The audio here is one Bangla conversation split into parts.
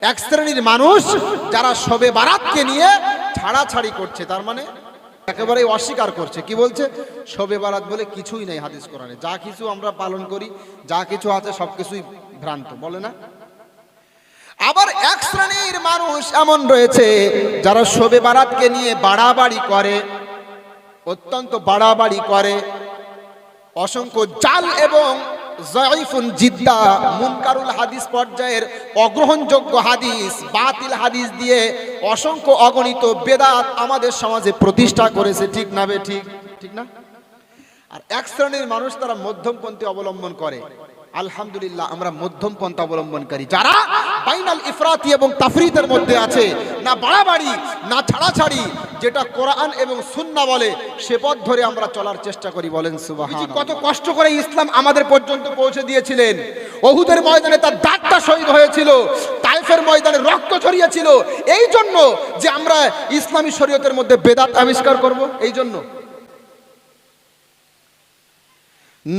এক শ্রেণীর মানুষ যারা শবে বারাতকে নিয়ে ছাড়াছাড়ি করছে, তার মানে একেবারে অস্বীকার করছে। কি বলছে? শবে বারাত বলে কিছুই নেই হাদিস কোরআনে, যা কিছু আমরা পালন করি, যা কিছু আছে সবকিছুই ভ্রান্ত, বলে না? আবার এক শ্রেণীর মানুষ এমন রয়েছে যারা শবে বারাতকে নিয়ে বাড়াবাড়ি করে, অত্যন্ত বাড়াবাড়ি করে, অসংখ্য জাল এবং যায়িফুন জিদ্দা মুনকারুল হাদিস পর্যায়ের অগ্রহণযোগ্য হাদিস, বাতিল হাদিস দিয়ে অসংখ্য অগণিত বেদাত আমাদের সমাজে প্রতিষ্ঠা করেছে। ঠিক না বে ঠিক? ঠিক না? আর এক শ্রেণীর মানুষ তারা মধ্যমপন্থী অবলম্বন করে। আলহামদুলিল্লাহ, আমরা মধ্যমপন্থা অবলম্বনকারী, যারা বাইনাল ইফরাতি এবং তাফরিদের মধ্যে আছে, না বাড়াবাড়ি না ছাড়াছাড়ি, যেটা কোরআন এবং সুন্নাহ বলে সে পথ ধরে আমরা চলার চেষ্টা করি। বলেন সুবহানাল্লাহ। কত কষ্ট করে ইসলাম আমাদের পর্যন্ত পৌঁছে দিয়েছিলেন। উহুদের ময়দানে তার দাঁতটা শহীদ হয়েছিল, তায়েফের ময়দানে রক্ত ঝরিয়েছিল, এই জন্য যে আমরা ইসলামী শরীয়তের মধ্যে বেদাত আবিষ্কার করব। এই জন্য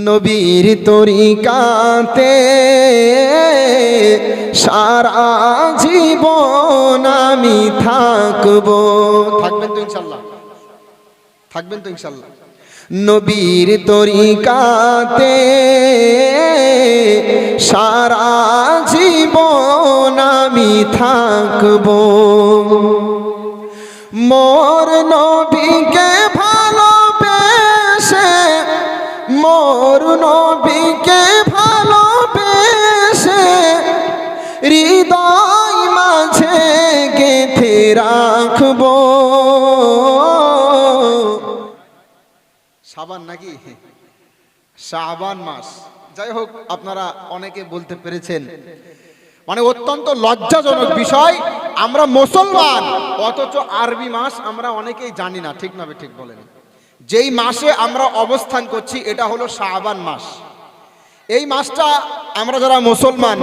নবীর তরিকাতে সারা জীবন আমি থাকবো। থাকবেন তো ইনশাল্লাহ? থাকবেন তো ইনশাল্লাহ? নবীর তরিকাতে সারা জীবন আমি থাকবো। মোর নবীকে ভালোবেসে, মোর নবীকে ভালোবেসে হৃদয় মাঝে গেঁথে রাখবো। শাবান নাকি? শাবান মাস। যাই হোক, আপনারা অনেকে বলতে পেরেছেন, মানে অত্যন্ত লজ্জাজনক বিষয়, আমরা মুসলমান অথচ আরবি মাস আমরা অনেকেই জানি না। ঠিক না? ঠিক বলেন। যেই মাসে আমরা অবস্থান করছি এটা হলো শাবান মাস। এই মাসটা আমরা যারা মুসলমান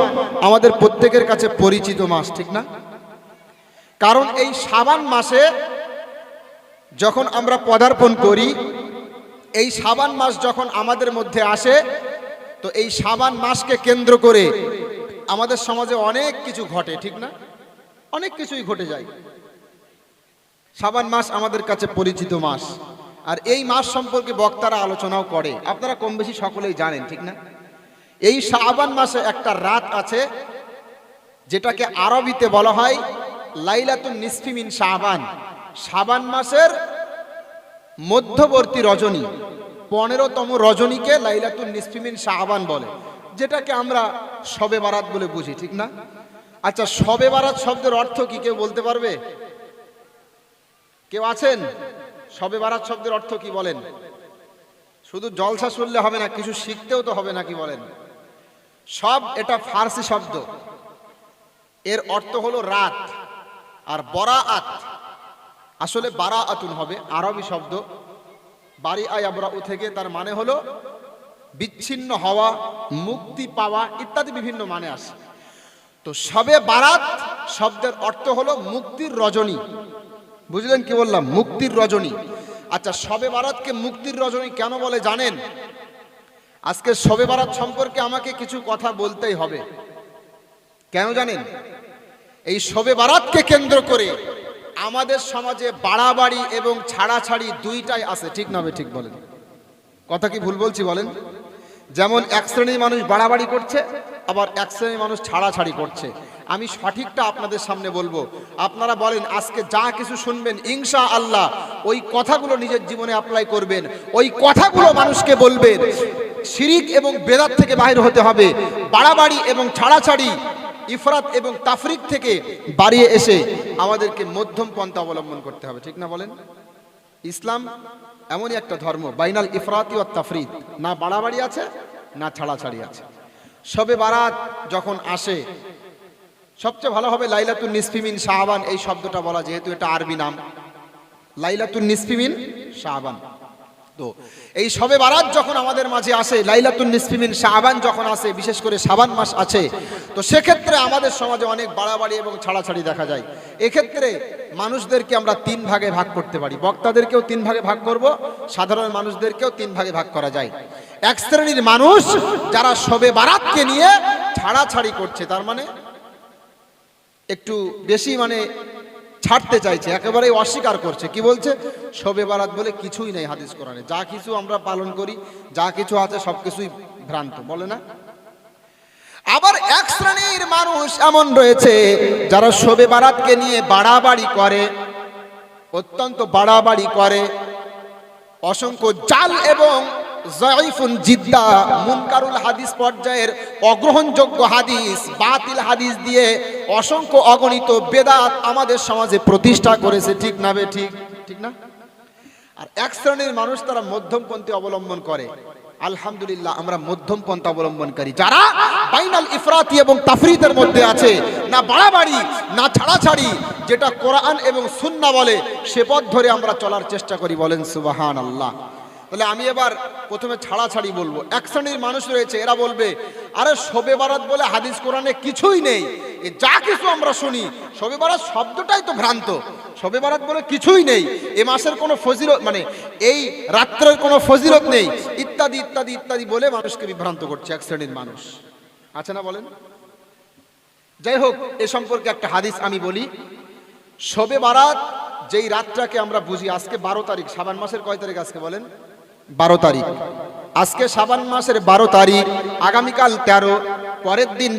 আমাদের প্রত্যেকের কাছে পরিচিত মাস। ঠিক না? কারণ এই শাবান মাসে যখন আমরা পদার্পণ করি, এই শাবান মাস যখন আমাদের মধ্যে আসে, তো এই শাবান মাসকে কেন্দ্র করে আমাদের সমাজে অনেক কিছু ঘটে। ঠিক না? অনেক কিছুই ঘটে যায়। শাবান মাস আমাদের কাছে পরিচিত মাস, আর এই মাস সম্পর্কে বক্তারা আলোচনাও করে, আপনারা কম বেশি সকলেই জানেন। ঠিক না? এই শাবান মাসে একটা রাত আছে যেটাকে আরবিতে বলা হয় লাইলাতুন নিসফি মিন শাবান। শাবান মাসের মধ্যবর্তী রজনী, 15তম রজনীকে লাইলাতুন নিসফি মিন শাবান বলে, যেটাকে আমরা শবে বারাত বলে বুঝি। ঠিক না? আচ্ছা, শবে বারাত শব্দের অর্থ কি কেউ বলতে পারবে? কেউ আছেন? শবে বারাত শব্দের অর্থ কি বলেন? শুধু জলসা শুনলে হবে না, কিছু শিখতেও তো হবে নাকি বলেন? সব এটা ফার্সি শব্দ, এর অর্থ হলো রাত। আর বরাআত আসলে বারাআতুন হবে, আরবি শব্দ বারিআ ইয়াবরাউ থেকে, তার মানে হলো বিচ্ছিন্ন হওয়া, মুক্তি পাওয়া ইত্যাদি বিভিন্ন মানে আসে। তো শবে বারাত শব্দের অর্থ হলো মুক্তির রজনী। বুঝলেন কি বললাম? মুক্তির রজনী। আচ্ছা, শবে বারাতকে মুক্তির রজনী কেন বলে জানেন? আজকে শবে বারাত সম্পর্কে আমাকে কিছু কথা বলতেই হবে। কেন জানেন? এই শবে বারাতকে কেন্দ্র করে আমাদের সমাজে বাড়াবাড়ি এবং ছাড়াছাড়ি দুইটাই আছে। ঠিক না? ঠিক বলেন। কথা কি ভুল বলছি বলেন? যেমন এক শ্রেণীর মানুষ বাড়াবাড়ি করছে, আবার এক শ্রেণীর মানুষ ছাড়াছাড়ি করছে। আমি সঠিকটা আপনাদের সামনে বলবো, আপনারা বলেন আজকে যা কিছু শুনবেন ইনশাআল্লাহ ওই কথাগুলো নিজের জীবনে অ্যাপ্লাই করবেন, ওই কথাগুলো মানুষকে বলবেন। শিরিক এবং বেদাত থেকে বাহির হতে হবে, বাড়াবাড়ি এবং ছাড়াছাড়ি, ইফরাত এবং তাফরিক থেকে বাড়িয়ে এসে আমাদেরকে মধ্যম পন্থা অবলম্বন করতে হবে। ঠিক না বলেন? ইসলাম এমনই একটা ধর্ম, বাইনাল ইফরাতি ওয়াত তাফরিদ, না বাড়াবাড়ি আছে না ছাড়াছাড়ি আছে। শবে বারাত যখন আসে, সবচেয়ে ভালো হবে লাইলাতুন নিসফি মিন শাবান এই শব্দটা বলা, যেহেতু এটা আরবি নাম লাইলাতুন নিসফি মিন শাবান। তো এই শবে বারাত যখন আমাদের মাঝে আসে, লাইলাতুন নিসফি মিন শাবান যখন আসে, বিশেষ করে শাবান মাস আছে, তো সেক্ষেত্রে আমাদের সমাজে অনেক বাড়াবাড়ি এবং ছাড়াছাড়ি দেখা যায়। এক্ষেত্রে মানুষদেরকে আমরা তিন ভাগে ভাগ করতে পারি, বক্তাদেরকেও তিন ভাগে ভাগ করব, সাধারণ মানুষদেরকেও তিন ভাগে ভাগ করা যায়। এক শ্রেণীর মানুষ যারা শবে বারাতকে নিয়ে ছাড়াছাড়ি করছে, তার মানে একটু বেশি মানে ছাড়তে চাইছে, একেবারেই অস্বীকার করছে। কি বলছে? শবে বারাত বলে কিছুই নেই হাদিস কোরআনে, যা কিছু আমরা পালন করি, যা কিছু আছে সব কিছুই ভ্রান্ত, বলে না? আবার এক শ্রেণীর মানুষ এমন রয়েছে যারা শবে বারাতকে নিয়ে বাড়াবাড়ি করে, অত্যন্ত বাড়াবাড়ি করে, অসংখ্য জাল এবং যায়িফুন জিদ্দা মুনকারুল হাদিস পর্যায়ের অগ্রহণযোগ্য হাদিস, বাতিল হাদিস দিয়ে অসংখ্য অগণিত বেদাত আমাদের সমাজে প্রতিষ্ঠা করেছে। ঠিক না বে ঠিক? ঠিক না? আর এক শ্রেণীর মানুষ তারা মধ্যমপন্থী অবলম্বন করে। আলহামদুলিল্লাহ, আমরা মধ্যম পন্থা অবলম্বনকারী, যারা বাইনাল ইফরাতি এবং তাফরিদের মধ্যে আছে, না বাড়াবাড়ি না ছাড়াছাড়ি, যেটা কোরআন এবং সুন্নাহ বলে সে পথ ধরে আমরা চলার চেষ্টা করি। বলেন সুবহানাল্লাহ। তাহলে আমি এবার প্রথমে ছাড়াছাড়ি বলবো। এক শ্রেণীর মানুষ রয়েছে, এরা বলবে আরে শবে বারাত বলে হাদিস কোরআনে কিছুই নেই, এ যা কিছু আমরা শুনি, শবে বারাত শব্দটাই তো ভ্রান্ত, শবে বারাত বলে কিছুই নেই, এ মাসের কোনো ফজিলত মানে এই রাত্রের কোনো ফজিলত নেই, ইত্যাদি ইত্যাদি ইত্যাদি বলে মানুষকে বিভ্রান্ত করছে এক শ্রেণীর মানুষ। আছে না বলেন? যাই হোক, এ সম্পর্কে একটা হাদিস আমি বলি। শবে বারাত যেই রাতটাকে আমরা বুঝি, আজকে 12 তারিখ, শাবান মাসের কয় তারিখ আজকে বলেন? 12 তারিখ। আজকে শাবান মাসের 12 তারিখ, আগামীকাল 13, পরের দিন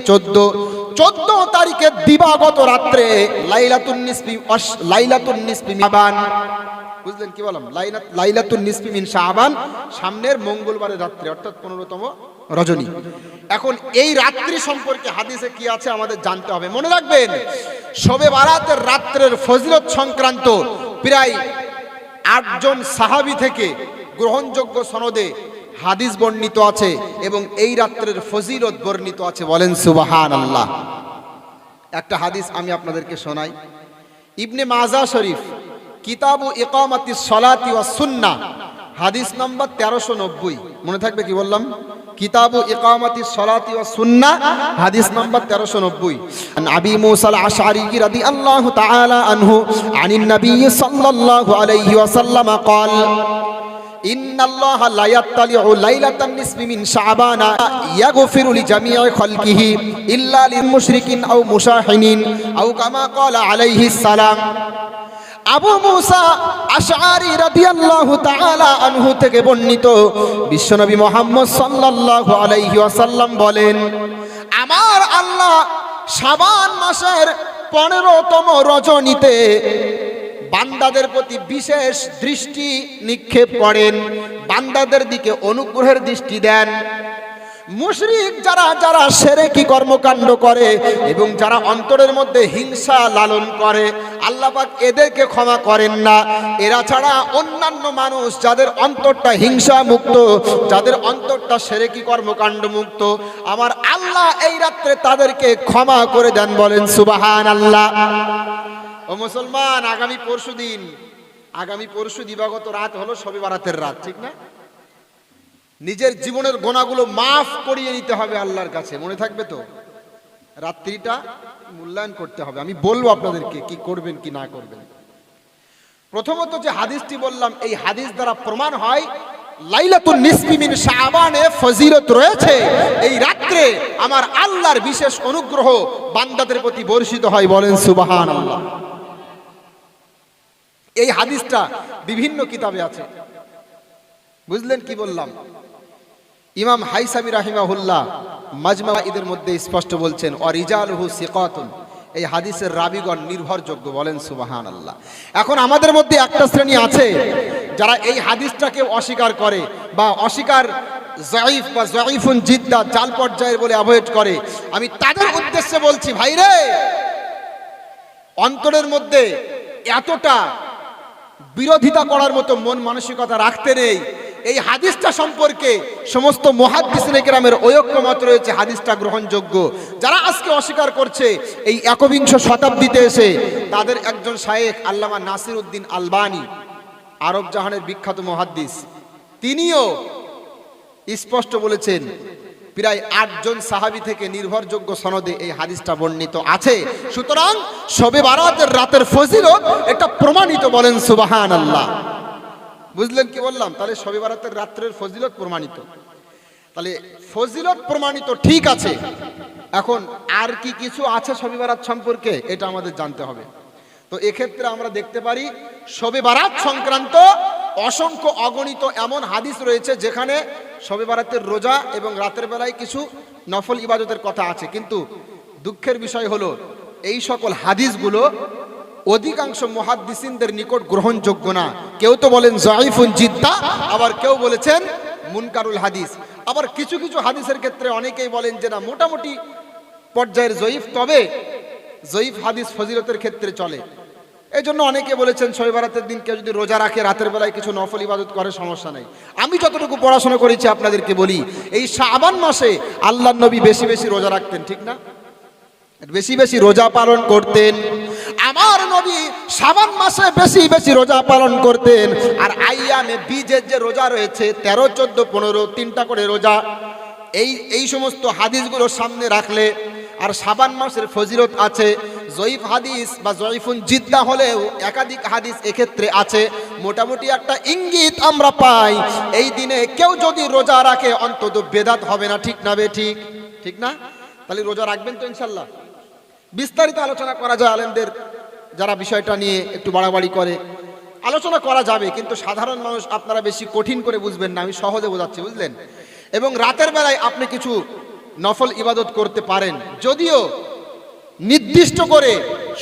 14 তারিখের দিবাগত রাত্রে লাইলাতুন নিসফি শাবান, বুঝলেন কি বললাম? লাইলাতুন নিসফি মিন শাবান, সামনের মঙ্গলবারের রাত্রে, অর্থাৎ 15তম রজনী। এখন এই রাত্রি সম্পর্কে হাদিসে কি আছে আমাদের জানতে হবে। মনে রাখবেন, শবে বারাতের রাত্রের ফজিলত সংক্রান্ত প্রায় 8 জন সাহাবী থেকে গ্রহণযোগ্য সনদে হাদিস বর্ণিত আছে এবং এই রাত্রের ফজিলত বর্ণিত আছে। বলেন সুবহানাল্লাহ। একটা হাদিস আমি আপনাদেরকে শোনাই। ইবনে মাজাহ শরীফ, কিতাবু ইকামাতিস সালাতি ওয়াস সুন্নাহ, হাদিস নাম্বার 1390। মনে থাকবে কি বললাম? কিতাবু ইকামাতিস সালাতি ওয়াস সুন্নাহ, হাদিস নাম্বার 1390। আন আবি মুসা আল-আশআরী রাদিয়াল্লাহু তাআলা আনহু আনিন নবী সাল্লাল্লাহু আলাইহি ওয়াসাল্লাম قال ইন্নাল্লাহা লা ইয়াত্তালিউ লাইলাতান নিসফি মিন শাবান ইয়াগফিরু লিজামিই খালকিহি ইল্লা লিল মুশরিকিন আও মুশাহিনিন আও কামা ক্বালা আলাইহিস সালাম। আবু মুসা আশআরী রাদিয়াল্লাহু তাআলা আনহু থেকে বর্ণিত, বিশ্বনবী মুহাম্মদ সাল্লাল্লাহু আলাইহি ওয়াসাল্লাম বলেন, আমার আল্লাহ শাবান মাসের 15তম রজনীতে বান্দাদের প্রতি বিশেষ দৃষ্টি নিক্ষেপ করেন, বান্দাদের দিকে অনুগ্রহের দৃষ্টি দেন। মুশরিক যারা যারা শিরকি কর্মকাণ্ড করে এবং যারা অন্তরের মধ্যে হিংসা লালন করে, আল্লাহ পাক এদেরকে ক্ষমা করেন না। এরা ছাড়া অন্যান্য মানুষ যাদের অন্তরটা হিংসা মুক্ত, যাদের অন্তরটা শিরকি কর্মকাণ্ড মুক্ত, আমার আল্লাহ এই রাত্রে তাদেরকে ক্ষমা করে দেন। বলেন সুবহানাল্লাহ। ও মুসলমান, আগামী পরশু দিবাগত রাত হলো শবে বারাতের রাত, ঠিক না? নিজের জীবনের গোনাগুলো মাফ করিয়ে নিতে হবে আল্লাহর কাছে, মনে থাকবে তো? রাত্রিটা মূল্যায়ন করতে হবে। আমি বলবো আপনাদেরকে কি করবেন কি না করবেন। প্রথমত যে হাদিসটি বললাম, এই হাদিস দ্বারা প্রমাণ হয় লাইলাতুন নিসফি মিন শাবানে ফজিলত রয়েছে। এই রাত্রে আমার আল্লাহর বিশেষ অনুগ্রহ বান্দাদের প্রতি বর্ষিত হয়। বলেন সুবহানাল্লাহ। এই হাদিসটা বিভিন্ন কিতাবে আছে। বুঝলেন কি বললাম? ইমাম হাইসামি রাহিমাহুল্লাহ মাজমা-ঈদের মধ্যে স্পষ্ট বলছেন, ওয়া রিজালুহু সিকাতুন, এই হাদিসের রাবীগণ নির্ভরযোগ্য। বলেন সুবহানাল্লাহ। এখন আমাদের মধ্যে একটা শ্রেণী আছে যারা এই হাদিসটাকে অস্বীকার করে বা অস্বীকার যায়িফ বা যায়িফুন জিদ্দা জাল পর্যায়ের বলে অ্যাভয়েড করে। আমি তাদের উদ্দেশ্যে বলছি, ভাই রে, অন্তরের মধ্যে এতটা বিরোধিতা করার মতো মন মানসিকতা রাখতে নেই। এই হাদিসটা সম্পর্কে সমস্ত মুহাদ্দিসিনে কেরামের ঐক্যমত রয়েছে, হাদিসটা গ্রহণযোগ্য। যারা আজকে অস্বীকার করছে, এই 21 শতাব্দীতে এসে তাদের একজন শায়েখ আল্লামা নাসিরউদ্দিন আলবানী, আরব জাহানের বিখ্যাত মুহাদ্দিস, তিনিও স্পষ্ট বলেছেন প্রায় 8 জন সাহাবী থেকে নির্ভরযোগ্য সনদে এই হাদিসটা বর্ণিত আছে। সুতরাং শবে বারাতের রাতের ফজিলত এটা প্রমাণিত। বলেন সুবহানাল্লাহ। বুঝলেন কি বললাম? তাহলে শবে বারাতের রাত্রের ফজিলত প্রমাণিত। তাহলে ফজিলত প্রমাণিত ঠিক আছে, এখন আর কি কিছু আছে শবে বারাত সম্পর্কে, এটা আমাদের জানতে হবে। তো এক্ষেত্রে আমরা দেখতে পারি শবে বারাত সংক্রান্ত অসংখ্য অগণিত এমন হাদিস রয়েছে যেখানে শবে বারাতের রোজা এবং রাতের বেলায় কিছু নফল ইবাদতের কথা আছে। কিন্তু দুঃখের বিষয় হলো এই সকল হাদিসগুলো অধিকাংশ মুহাদ্দিসিনদের নিকট গ্রহণযোগ্য না। কেউ তো বলেন যায়িফুন জিদ্দা, আবার কেউ বলেছেন মুনকারুল হাদিস। আবার কিছু কিছু হাদিসের ক্ষেত্রে অনেকেই বলেন যে না, মোটামুটি পর্যায়ের জয়ীফ, তবে জয়ীফ হাদিস ফজিলতের ক্ষেত্রে চলে। এই জন্য অনেকে বলেছেন শবে বারাতের দিন কেউ যদি রোজা রাখে, রাতের বেলায় কিছু নফল ইবাদত করে, সমস্যা নেই। আমি যতটুকু পড়াশোনা করেছি আপনাদেরকে বলি, এই শাবান মাসে আল্লাহর নবী বেশি বেশি রোজা রাখতেন, ঠিক না? বেশি বেশি রোজা পালন করতেন। আমার নবী শাবান মাসে বেশি বেশি রোজা পালন করতেন। আর আইয়ামে বীজের যে রোজা রয়েছে 13, 14, 15 3টা করে রোজা, এই সমস্ত হাদিসগুলো সামনে রাখলে, আর শাবান মাসের ফজিলত আছে। জয়ীফ হাদিস বা জয়ীফুন জিদ্দা হলেও একাধিক হাদিস এক্ষেত্রে আছে। মোটামুটি একটা ইঙ্গিত আমরা পাই, এই দিনে কেউ যদি রোজা রাখে অন্তত বেদাত হবে না। ঠিক না বে ঠিক? ঠিক না? তাহলে রোজা রাখবেন তো ইনশাল্লাহ। বিস্তারিত আলোচনা করা যায়, আলেমদের যারা বিষয়টা নিয়ে একটু বাড়াবাড়ি করে আলোচনা করা যাবে, কিন্তু সাধারণ মানুষ আপনারা বেশি কঠিন করে বুঝবেন না, আমি সহজে বোঝাচ্ছি, বুঝলেন? এবং রাতের বেলায় আপনি কিছু নফল ইবাদত করতে পারেন, যদিও নির্দিষ্ট করে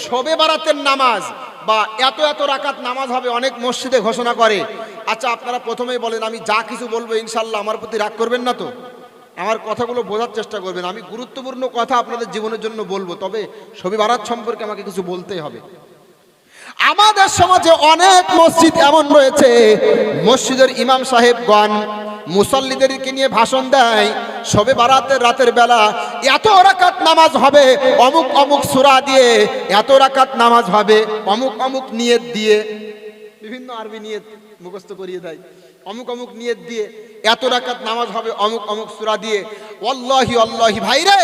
শবে বারাতের নামাজ বা এত এত রাকাত নামাজ হবে অনেক মসজিদে ঘোষণা করে। আচ্ছা, আপনারা প্রথমেই বলেন, আমি যা কিছু বলবো ইনশাল্লাহ আমার প্রতি রাগ করবেন না তো? আমার কথাগুলো বোঝার চেষ্টা করবেন। আমি গুরুত্বপূর্ণ কথা আপনাদের জীবনের জন্য বলবো, তবে শবে বারাত সম্পর্কে আমাকে কিছু বলতেই হবে। আমাদের সমাজে অনেক মসজিদ এমন রয়েছে, মসজিদের ইমাম সাহেবগণ মুসল্লিদেরকে নিয়ে ভাষণ দেয়, শবে বারাতের রাতের বেলা এত রাকাত নামাজ হবে অমুক অমুক সূরা দিয়ে, এত রাকাত নামাজ হবে অমুক অমুক নিয়ত দিয়ে, বিভিন্ন আরবি নিয়ত মুখস্থ করিয়ে দেয়, অমুক অমুক নিয়ত দিয়ে এত রাকাত নামাজ হবে অমুক অমুক সূরা দিয়ে। ওয়াল্লাহি আল্লাহি ভাইরে,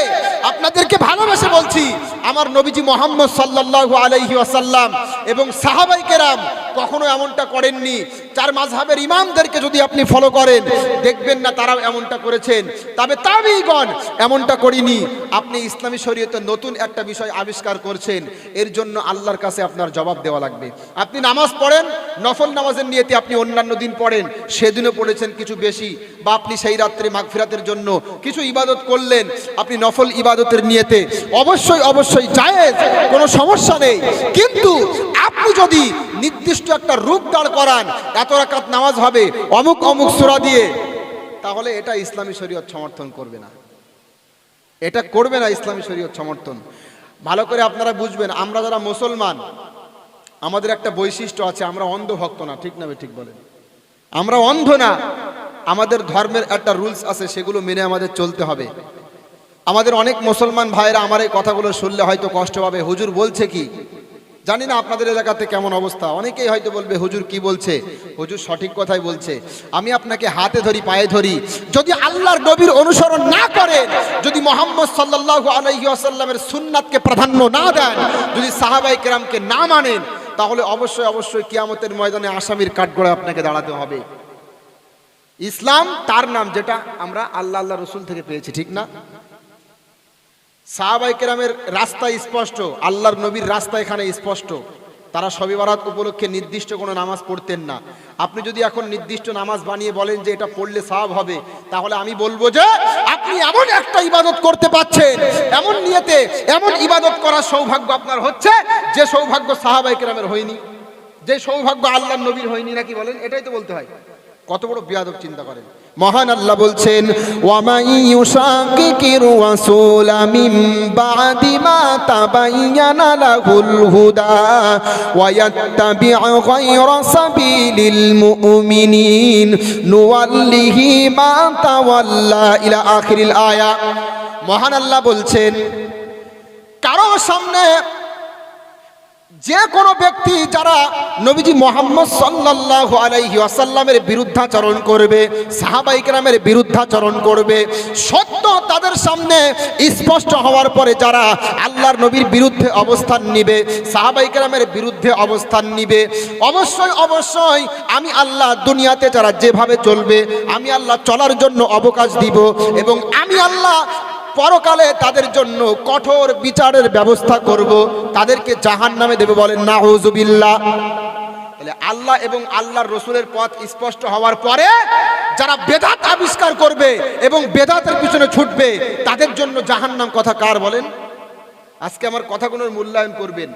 আপনাদেরকে ভালোবেসে বলছি, আমার নবীজি মুহাম্মদ সাল্লাল্লাহু আলাইহি ওয়াসাল্লাম এবং সাহাবায়ে কেরাম কখনো এমনটা করেননি। চার মাযহাবের ইমামদেরকে যদি আপনি ফলো করেন, দেখবেন না তারাও এমনটা করেছেন, তবে তাবেঈগণ এমনটা করেনি। আপনি ইসলামী শরীয়তে নতুন একটা বিষয় আবিষ্কার করছেন, এর জন্য আল্লাহর কাছে আপনার জবাব দেওয়া লাগবে। আপনি নামাজ পড়েন, নফল নামাজের নিয়তে আপনি অন্যান্য দিন পড়েন, সেদিনও পড়েছেন কিছু বেশি, বা আপনি সেই রাত্রে মাগফিরাতের জন্য কিছু ইবাদত করলেন, আপনি নফল ইবাদতের নিয়তে, অবশ্যই অবশ্যই জায়েজ, কোনো সমস্যা নেই। কিন্তু আপনি যদি নির্দিষ্ট একটা রূপ দাঁড় করান, এত রাকাত নামাজ হবে অমুক অমুক সূরা দিয়ে, তাহলে এটা ইসলামী শরীয়ত সমর্থন করবে না, এটা করবে না ইসলামী শরীয়ত সমর্থন। ভালো করে আপনারা বুঝবেন, আমরা যারা মুসলমান, আমাদের একটা বৈশিষ্ট্য আছে, আমরা অন্ধ ভক্ত না। ঠিক না? ঠিক বলেন? আমরা অন্ধ না, আমাদের ধর্মের একটা রুলস আছে, সেগুলো মেনে আমাদের চলতে হবে। আমাদের অনেক মুসলমান ভাইরা আমার এই কথাগুলো শুনলে হয়তো কষ্ট পাবে, হুজুর বলছে কি। জানি না আপনাদের এলাকাতে কেমন অবস্থা, অনেকেই হয়তো বলবে হুজুর কি বলছে, হুজুর সঠিক কথাই বলছে। আমি আপনাকে হাতে ধরি, পায়ে ধরি, যদি আল্লাহর নবীর অনুসরণ না করেন, যদি মুহাম্মদ সাল্লাল্লাহু আলাইহি ওয়াসাল্লামের সুন্নাতকে প্রাধান্য না দেন, যদি সাহাবায়ে কেরামকে না মানেন, তাহলে অবশ্যই অবশ্যই কিয়ামতের ময়দানে আসামির কাঠগড়ায় আপনাকে দাঁড়াতে হবে। ইসলাম তার নাম, যেটা আমরা আল্লাহ আল্লাহ রসুল থেকে পেয়েছি, ঠিক না? সাহাবায়ে কেরামের রাস্তা স্পষ্ট, আল্লাহর নবীর রাস্তা এখানে স্পষ্ট। তারা শবে বারাত উপলক্ষে নির্দিষ্ট কোনো নামাজ পড়তেন না। আপনি যদি এখন নির্দিষ্ট নামাজ বানিয়ে বলেন যে এটা পড়লে সওয়াব হবে, তাহলে আমি বলবো যে আপনি এমন একটা ইবাদত করতে পাচ্ছেন, এমন নিয়তে এমন ইবাদত করার সৌভাগ্য আপনার হচ্ছে, যে সৌভাগ্য সাহাবায়ে কেরামের হয়নি, যে সৌভাগ্য আল্লাহর নবীর হয়নি, নাকি বলেন? এটাই তো বলতে হয়। কত বড় বিয়াদব চিন্তা করেন। মহান আল্লাহ বলছেন, ওয়া মান ইউশাকিকির রাসূলা মিন বাদি মা তাবায়্যানা লাহুল হুদা ওয়া ইয়াত্তাবি' গায়রা সাবিলিল মুমিনিন নুওয়াল্লিহি মা তাওয়াল্লা ইলা আখিরিল আয়া। মহান আল্লাহ বলছেন, কারো সামনে যে কোনো ব্যক্তি যারা নবীজি মুহাম্মদ সাল্লাল্লাহু আলাইহি ওয়াসাল্লামের বিরুদ্ধাচরণ করবে, সাহাবায়ে কেরামের বিরুদ্ধাচরণ করবে, সত্য তাদের সামনে স্পষ্ট হওয়ার পরে যারা আল্লাহর নবীর বিরুদ্ধে অবস্থান নিবে, সাহাবায়ে কেরামের বিরুদ্ধে অবস্থান নিবে, অবশ্যই অবশ্যই আমি আল্লাহ দুনিয়াতে যারা যেভাবে চলবে, আমি আল্লাহ চলার জন্য অবকাশ দিব, এবং আমি আল্লাহ পরকালে তাদের জন্য কঠোর বিচারের ব্যবস্থা করব, তাদেরকে জাহান্নামে দেবে। বলেন নাউযুবিল্লাহ। তাহলে আল্লাহ এবং আল্লাহর রসুলের পথ স্পষ্ট হওয়ার পরে যারা বেদাত আবিষ্কার করবে এবং বেদাতের পিছনে ছুটবে তাদের জন্য জাহান্নাম কথা কার বলেন? আজকে আমার কথাগুলোর মূল্যায়ন করবেন।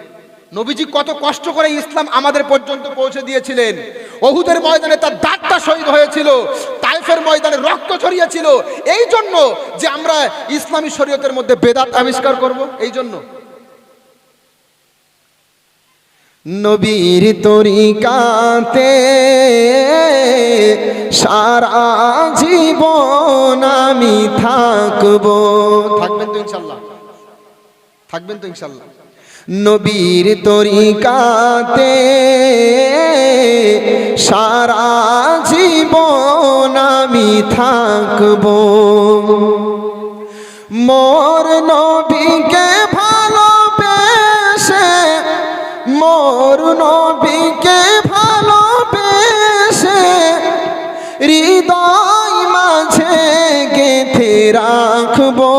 নবীজি কত কষ্ট করে ইসলাম আমাদের পর্যন্ত পৌঁছে দিয়েছিলেন। ওহুদের ময়দানে তার দাঁতটা শহীদ হয়েছিল, তায়েফের ময়দানে রক্ত ছড়িয়েছিল, এই জন্য যে আমরা ইসলামী শরীয়তের মধ্যে বেদাত আবিষ্কার করব। এই জন্য নবীর তরিকাতে সারা জীবন আমি থাকবো। থাকবেন তো ইনশাল্লাহ? থাকবেন তো ইনশাল্লাহ? নবীর তরিকাতে সারা জীবন আমি থাকবো। মোর নবীকে ভালোবেসে, মোর নবীকে ভালোবেসে হৃদয় মাঝে গেঁথে রাখবো।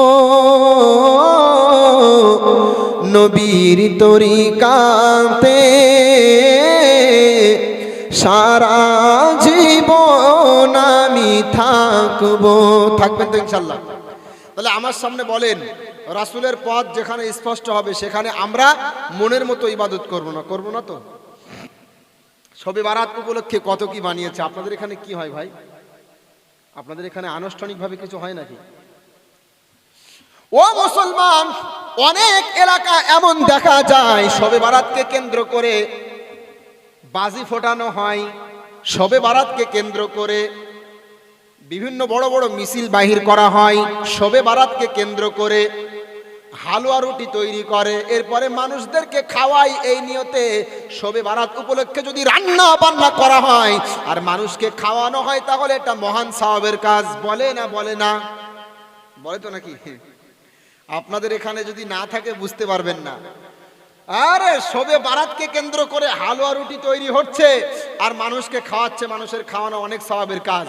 নবীর তরিকাতে সারা জীবন আমি থাকবো। থাকবেন তো ইনশাল্লাহ? তাহলে আমার সামনে বলেন, রাসূলের পথ যেখানে স্পষ্ট হবে সেখানে আমরা মনের মতো ইবাদত করব না? করব না তো? শবে বারাত উপলক্ষে কত কি বানিয়েছে। আপনাদের এখানে কি হয় ভাই? আপনাদের এখানে আনুষ্ঠানিকভাবে কিছু হয় নাকি? ও মুসলমান, অনেক এলাকা এমন দেখা যায় শবে বারাতকে কেন্দ্র করে বাজি ফোটানো হয়, শবে বারাতকে কেন্দ্র করে বিভিন্ন বড় বড় মিছিল বাহির করা হয়, শবে বারাতকে কেন্দ্র করে হালুয়া রুটি তৈরি করে, এরপরে মানুষদেরকে খাওয়াই। এই নিয়তে শবে বারাত উপলক্ষে যদি রান্না বান্না করা হয় আর মানুষকে খাওয়ানো হয় তাহলে এটা মহান সওয়াবের কাজ। বলে না? বলে না? বলে তো নাকি? আপনাদের এখানে যদি না থাকে বুঝতে পারবেন না। আরে শবে বারাতকে কেন্দ্র করে হালুয়া রুটি তৈরি হচ্ছে আর মানুষকে খাওয়াচ্ছে, মানুষের খাওয়ানো অনেক সওয়াবের কাজ।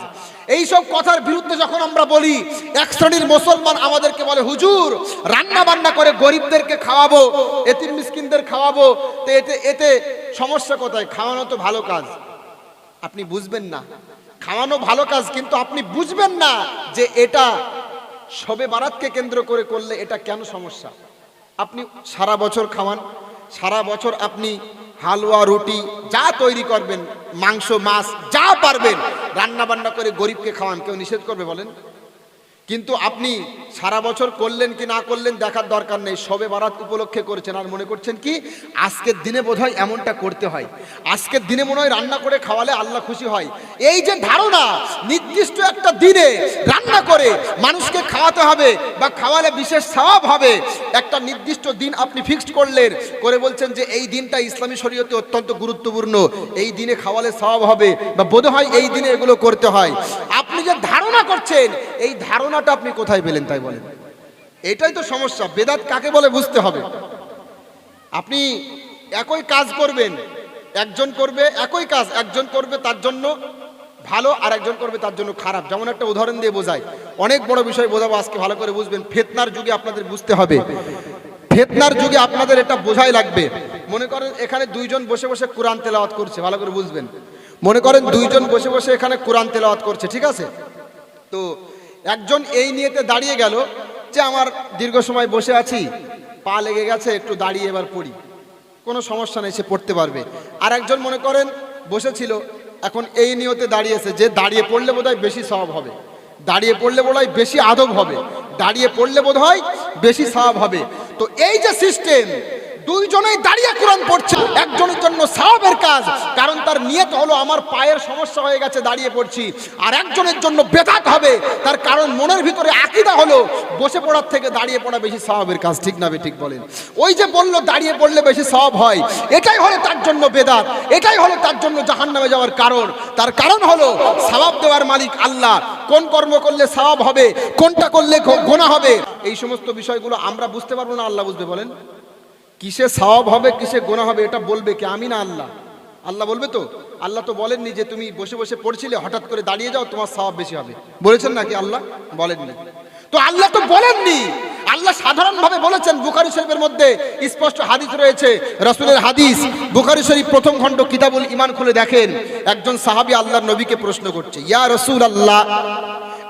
এই সব কথার বিরুদ্ধে যখন আমরা বলি, এক শ্রেণীর মুসলমান আমাদেরকে বলে হুজুর রান্না বান্না করে গরিবদেরকে খাওয়াবো, এতিম মিসকিনদের খাওয়াবো, তো এতে সমস্যা কোথায়? খাওয়ানো তো ভালো কাজ। আপনি বুঝবেন না, খাওয়ানো ভালো কাজ, কিন্তু আপনি বুঝবেন না যে এটা শবে বারাতকে কেন্দ্র করে করলে এটা কেন সমস্যা। আপনি সারা বছর খাওয়ান, সারা বছর আপনি হালুয়া রুটি যা তৈরি করবেন, মাংস মাছ যা পারবেন রান্না বান্না করে গরিবকে খাওয়ান, কেউ নিষেধ করবে বলেন? কিন্তু আপনি সারা বছর করলেন কি না করলেন দেখার দরকার নেই, শবে বারাত উপলক্ষে করেছেন আর মনে করছেন কি আজকের দিনে বোধহয় এমনটা করতে হয়, আজকের দিনে মনে হয় রান্না করে খাওয়ালে আল্লাহ খুশি হয়। এই যে ধারণা, নির্দিষ্ট একটা দিনে রান্না করে মানুষকে খাওয়াতে হবে বা খাওয়ালে বিশেষ সওয়াব হবে, একটা নির্দিষ্ট দিন আপনি ফিক্সড করলেন, করে বলছেন যে এই দিনটা ইসলামী শরীয়তে অত্যন্ত গুরুত্বপূর্ণ, এই দিনে খাওয়ালে সওয়াব হবে বা বোধহয় এই দিনে এগুলো করতে হয়। আপনি যে ধারণা করছেন এই ধারণাটা আপনি কোথায় পেলেন তাই বলেন? এটাই তো সমস্যা। বেদাত কাকে বলে বুঝতে হবে। আপনি একই কাজ করবেন, একজন করবে একই কাজ, একজন করবে তার জন্য ভালো আর একজন করবে তার জন্য খারাপ। যেমন একটা উদাহরণ দিয়ে বোঝাই, অনেক বড় বিষয় বোঝাবো আজকে, ভালো করে বুঝবেন। ফিতনার যুগে আপনাদের বুঝতে হবে, ফিতনার যুগে আপনাদের এটা বোঝাই লাগবে। মনে করেন এখানে দুইজন বসে বসে কোরআন তেলাওয়াত করছে, ভালো করে বুঝবেন। মনে করেন দুইজন বসে বসে এখানে কোরআন তেলাওয়াত করছে, ঠিক আছে? তো একজন এই নিয়েতে দাঁড়িয়ে গেল যে আমার দীর্ঘ সময় বসে আছি, পা লেগে গেছে, একটু দাঁড়িয়ে এবার পড়ি, কোনো সমস্যা নেই, সে পড়তে পারবে। আর একজন মনে করেন বসেছিল, এখন এই নিয়তে দাঁড়িয়েছে যে দাঁড়িয়ে পড়লে বোধহয় বেশি সওয়াব হবে, দাঁড়িয়ে পড়লে বোধহয় বেশি আদব হবে, দাঁড়িয়ে পড়লে বোধহয় বেশি সওয়াব হবে। তো এই যে সিস্টেম, দুইজনেই দাঁড়িয়ে কোরআন পড়ছে, একজনের জন্য সওয়াবের কাজ, কারণ তার নিয়ত হলো আমার পায়ের সমস্যা হয়ে গেছে দাঁড়িয়ে পড়ছি। আর একজনের জন্য বেদাত হবে, তার কারণ মনের ভিতরে আকীদা হলো বসে পড়ার থেকে দাঁড়িয়ে পড়া বেশি সওয়াবের কাজ। ঠিক না ঠিক বলেন? ওই যে বলল দাঁড়িয়ে পড়লে বেশি সওয়াব হয়, এটাই হলো তার জন্য বেদাত, এটাই হলো তার জন্য জাহান্নামে যাওয়ার কারণ। তার কারণ হলো সওয়াব দেওয়ার মালিক আল্লাহ, কোন কর্ম করলে সওয়াব হবে, কোনটা করলে গুনাহ হবে, এই সমস্ত বিষয়গুলো আমরা বুঝতে পারবো না, আল্লাহ বুঝবে। বলেন কিসে সওয়াব হবে কিসে গুনাহ হবে এটা বলবে কে? আমি না আল্লাহ? আল্লাহ বলবে তো? আল্লাহ তো বলেননি যে তুমি বসে বসে পড়ছিলে হঠাৎ করে দাঁড়িয়ে যাও তোমার সওয়াব বেশি হবে, বলেছেন নাকি আল্লাহ? বলেননি তো। আল্লাহ তো বলেননি আল্লাহ সাধারণভাবে বলেছেন, বুখারী শরীফের মধ্যে স্পষ্ট হাদিস রয়েছে, রাসূলের হাদিস। বুখারী শরীফ প্রথম খণ্ড কিতাবুল ঈমান খুলে দেখেন, একজন সাহাবী আল্লাহর নবীকে প্রশ্ন করছে, ইয়া রাসূলুল্লাহ